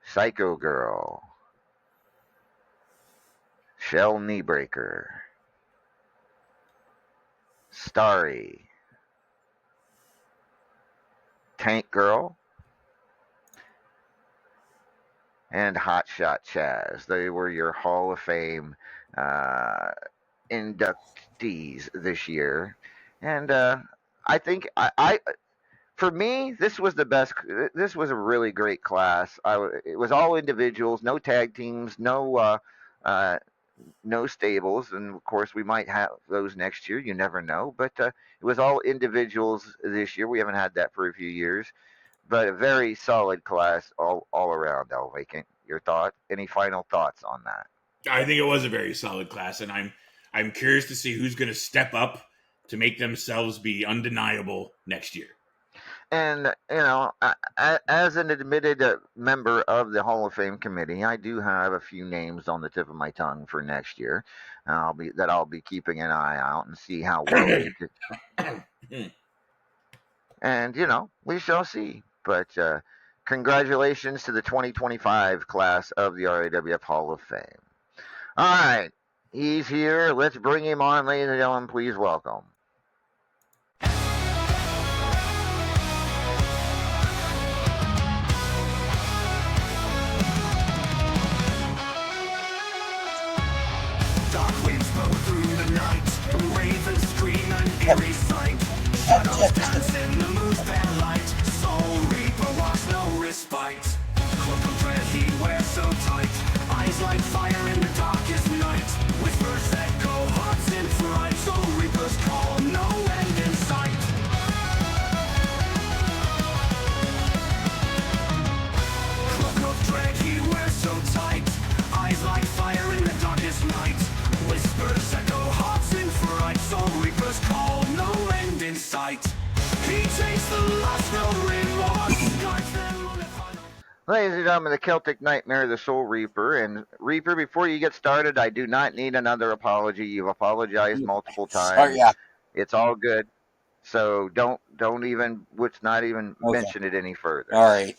Psycho Girl, Shell Kneebreaker, Starry, Tank Girl, and Hotshot Chaz. They were your Hall of Fame inductees this year, and I think for me this was the best. This was a really great class. It was all individuals, no tag teams, no stables, and of course we might have those next year. You never know, but it was all individuals this year. We haven't had that for a few years, but a very solid class all around. Al Vacant, your thought? Any final thoughts on that? I think it was a very solid class, and I'm curious to see who's going to step up to make themselves be undeniable next year. And you know, as an admitted member of the Hall of Fame committee, I do have a few names on the tip of my tongue for next year. I'll be keeping an eye out and see how well they do. And you know, we shall see. But congratulations to the 2025 class of the RAWF Hall of Fame. All right, he's here. Let's bring him on, ladies and gentlemen. Please welcome. Dark winds blow through the night. Ravens scream an eerie sight. Shadows dance in the moon's pale light. Soul Reaper walks no respite. Cloak of dread he wears so tight. Eyes like fire in the darkest night. Whispers echo, hearts in fright. Soul Reaper's call Chase the lost, no remorse. Guards them on the final. Ladies and gentlemen, the Celtic Nightmare, the Soul Reaper. And Reaper, before you get started, I do not need another apology. You've apologized multiple Sorry, times. yeah. It's all good. So don't even let's not even Okay. mention it any further. All right.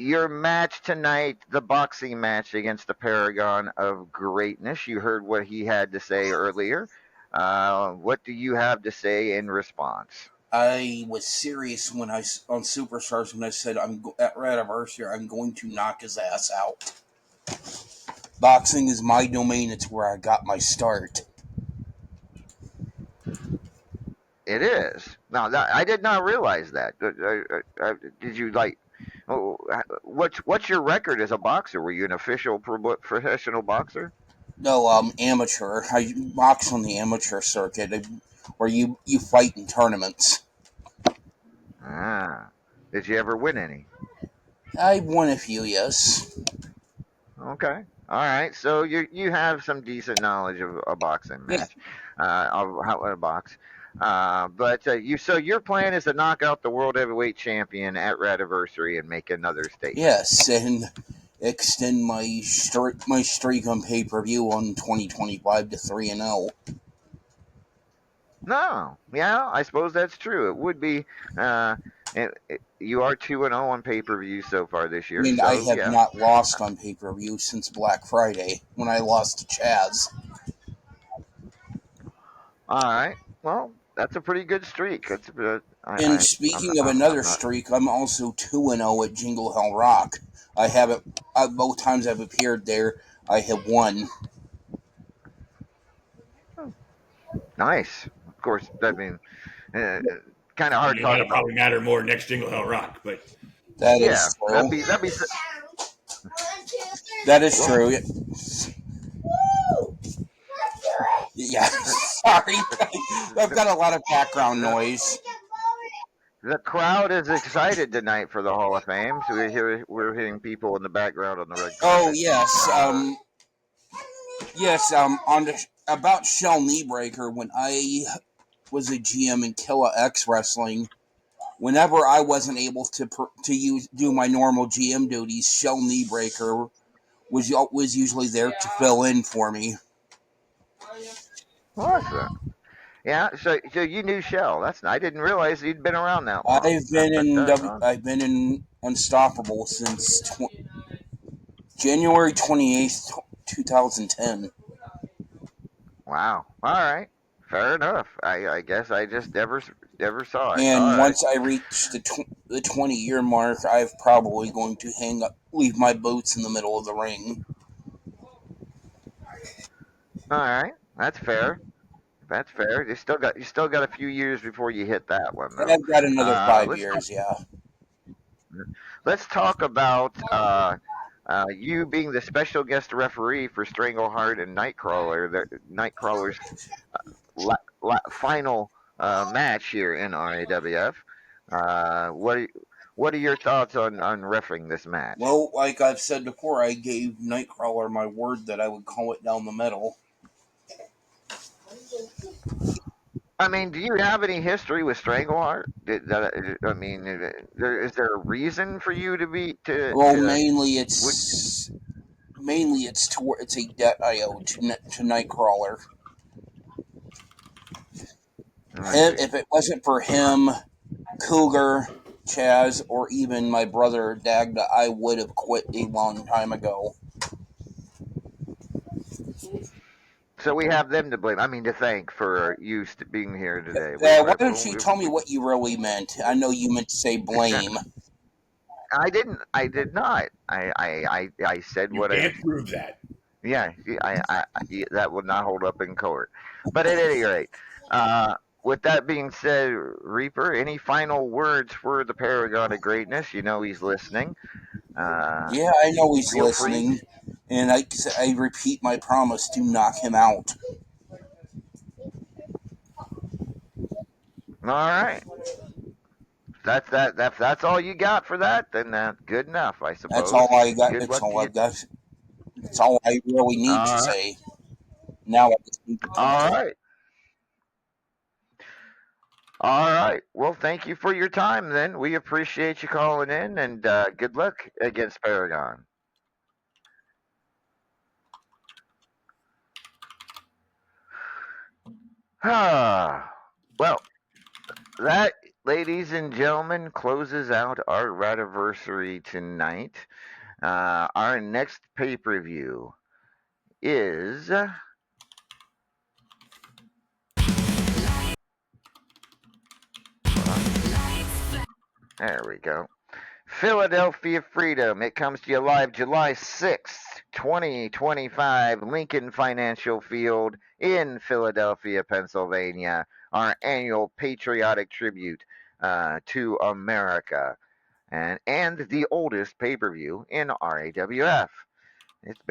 Your match tonight, the boxing match against the Paragon of Greatness. You heard what he had to say earlier. What do you have to say in response? I was serious when I on Superstars when I said at Radiversary I'm going to knock his ass out. Boxing is my domain. It's where I got my start. It is. Now, I did not realize that. Did you like? Oh, what's your record as a boxer? Were you an official professional boxer? No, amateur. I box on the amateur circuit, where you fight in tournaments. Ah, did you ever win any? I won a few, yes. Okay. All right. So you have some decent knowledge of a boxing Yeah. match, of how to box. But your plan is to knock out the world heavyweight champion at Radiversary and make another statement. Yes, and extend my streak on pay-per-view on 2025 to 3-0. No, yeah, I suppose that's true. It would be. You are 2-0 on pay-per-view so far this I year. mean, So I have yeah. not lost on pay-per-view since Black Friday when I lost to Chaz. All right. Well, that's a pretty good streak. That's And speaking of another I'm not. streak, I'm also 2-0 at Jingle Hell Rock. I haven't. Both times I've appeared there, I have won. Nice. Of course, I mean, kind of hard to talk That'll about. probably matter more next Jingle Hell Rock, but That Yeah, is true. that'd be That is true. Yeah, sorry. I've got a lot of background noise. the crowd is excited tonight for the Hall of Fame. So we're hearing people in the background on the red carpet. Oh yes, yes. About Shell Kneebreaker. When I was a GM in Killa X Wrestling, whenever I wasn't able to do my normal GM duties, Shell Kneebreaker was usually there to fill in for me. Awesome. Yeah. So you knew Shell. I didn't realize you'd been around that long. I've been in Unstoppable since January 28th, 2010. Wow. All right. Fair enough. I guess I just never saw it. All And right. once I reach the 20-year mark, I'm probably going to leave my boots in the middle of the ring. All right. That's fair. That's fair. You still got a few years before you hit that one, though. I've got another 5 Let's years, yeah. let's talk about you being the special guest referee for Strangleheart and Nightcrawler's final match here in RAWF. What are your thoughts on refereeing this match? Well, like I've said before, I gave Nightcrawler my word that I would call it down the middle. I mean, do you have any history with Strangleheart? I mean, is there a reason for you to be to? Well, to, mainly it's a debt I owe to Nightcrawler. If it wasn't for him, Cougar, Chaz, or even my brother Dagda, I would have quit a long time ago. So we have them to blame. I mean, to thank for you being here today. Why don't you tell me what you really meant? I know you meant to say blame. I didn't. I did not. I said you what can't prove that. Yeah, that would not hold up in court. But at any rate, with that being said, Reaper, any final words for the Paragon of Greatness? You know he's listening. Yeah, I know he's listening, and I repeat my promise to knock him out. All right. That's all you got for that, then good enough, I suppose. That's all I got. Good That's luck all to I you. got. That's all I really need to say. Now I just need to All right. All right. Well, thank you for your time. Then we appreciate you calling in, and good luck against Paragon. Ah, well, that, ladies and gentlemen, closes out our Radiversary tonight. Our next pay per view is. There we go. Philadelphia Freedom. It comes to you live July 6th, 2025, Lincoln Financial Field in Philadelphia, Pennsylvania. Our annual patriotic tribute to America, and the oldest pay-per-view in RAWF. It's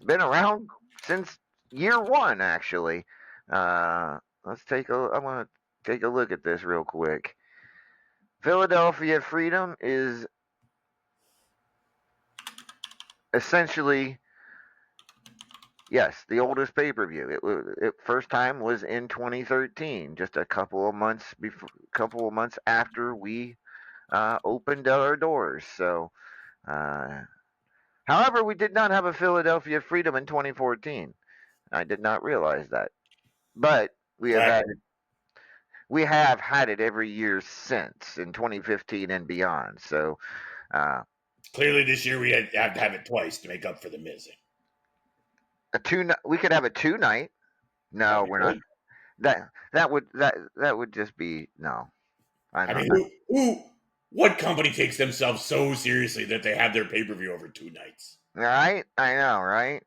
been around since year one, actually. Let's take a. I want to take a look at this real quick. Philadelphia Freedom is essentially, yes, the oldest pay-per-view. It first time was in 2013, just a couple of months after we opened our doors. So, however, we did not have a Philadelphia Freedom in 2014. I did not realize that, but we have had it every year since in 2015 and beyond. So. Clearly, this year we have to have it twice to make up for the missing. We could have a 2-night. No, we're not. That would just be no. I mean, what company takes themselves so seriously that they have their pay-per-view over 2 nights? Right, I know, right?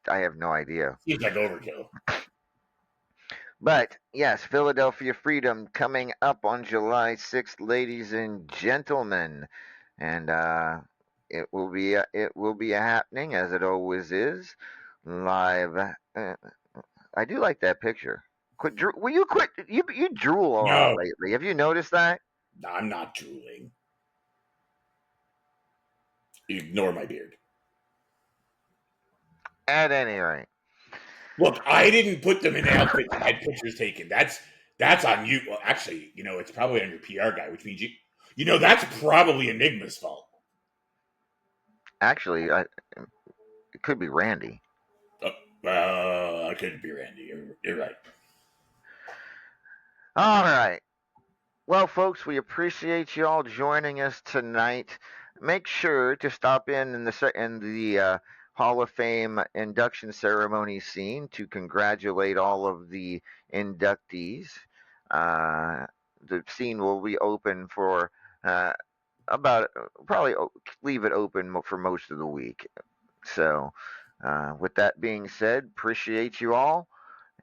I have no idea. Seems like overkill. But yes, Philadelphia Freedom coming up on July 6th, ladies and gentlemen, and it will be a happening, as it always is, live. I do like that picture. Will you quit? You drool a lot lately. Have you noticed that? No, I'm not drooling. Ignore my beard. At any rate. Look, I didn't put them in outfits and had pictures taken. That's on you. Well, actually, it's probably on your PR guy, which means that's probably Enigma's fault. Actually, it could be Randy. It could be Randy. You're right. All right. Well, folks, we appreciate you all joining us tonight. Make sure to stop in the Hall of Fame induction ceremony scene to congratulate all of the inductees. The scene will be open for probably leave it open for most of the week. So, with that being said, appreciate you all,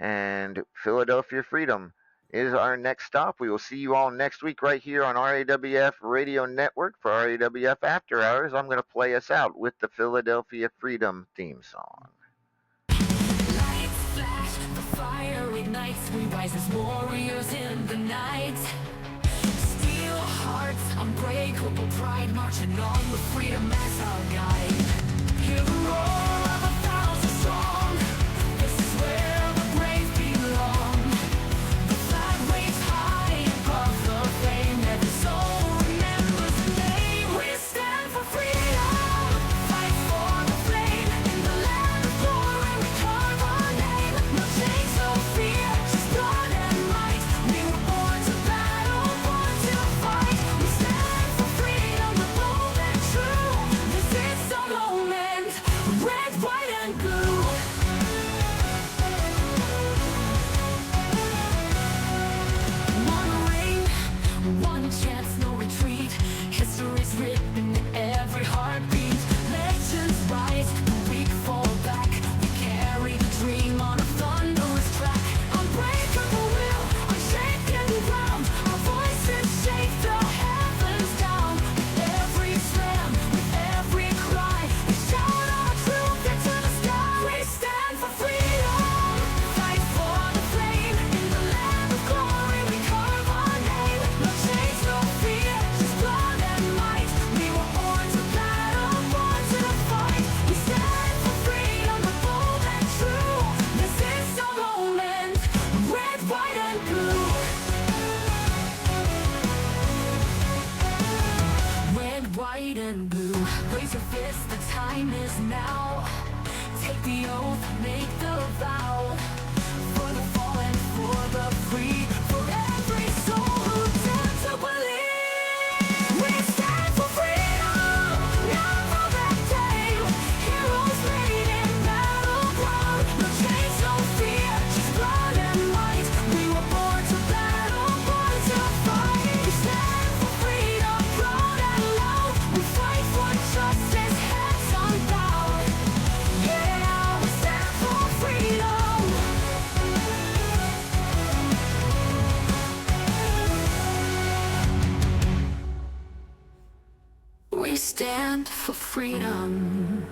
and Philadelphia Freedom is our next stop. We will see you all next week right here on RAWF Radio Network for RAWF After Hours. I'm going to play us out with the Philadelphia Freedom theme song. Lights flash, the fire ignites. We rise as warriors in the night. Steel hearts, unbreakable pride, marching on with freedom as our guide. Hear the roar of 1,000 strong. This is where the brave belong. The flag waves high above the flame. Every soul remembers the name. We stand for freedom, fight for the flame. In the land of glory we carve our name. No chains, no fear, just blood and might. We were born to battle, born to fight. We stand for freedom, the bold and true. This is our moment. Red, Close your fists, the time is now. Take the oath, make the vow. For the fallen, for the free, for every soul who dares to believe. We stand for freedom, not for that day. Heroes made in battleground. No chains, no fear, just blood and might. We were born to battle, born to fight. We stand for freedom, proud and loud. We fight for justice, heads unbowed. Yeah, we stand for freedom. We stand for freedom.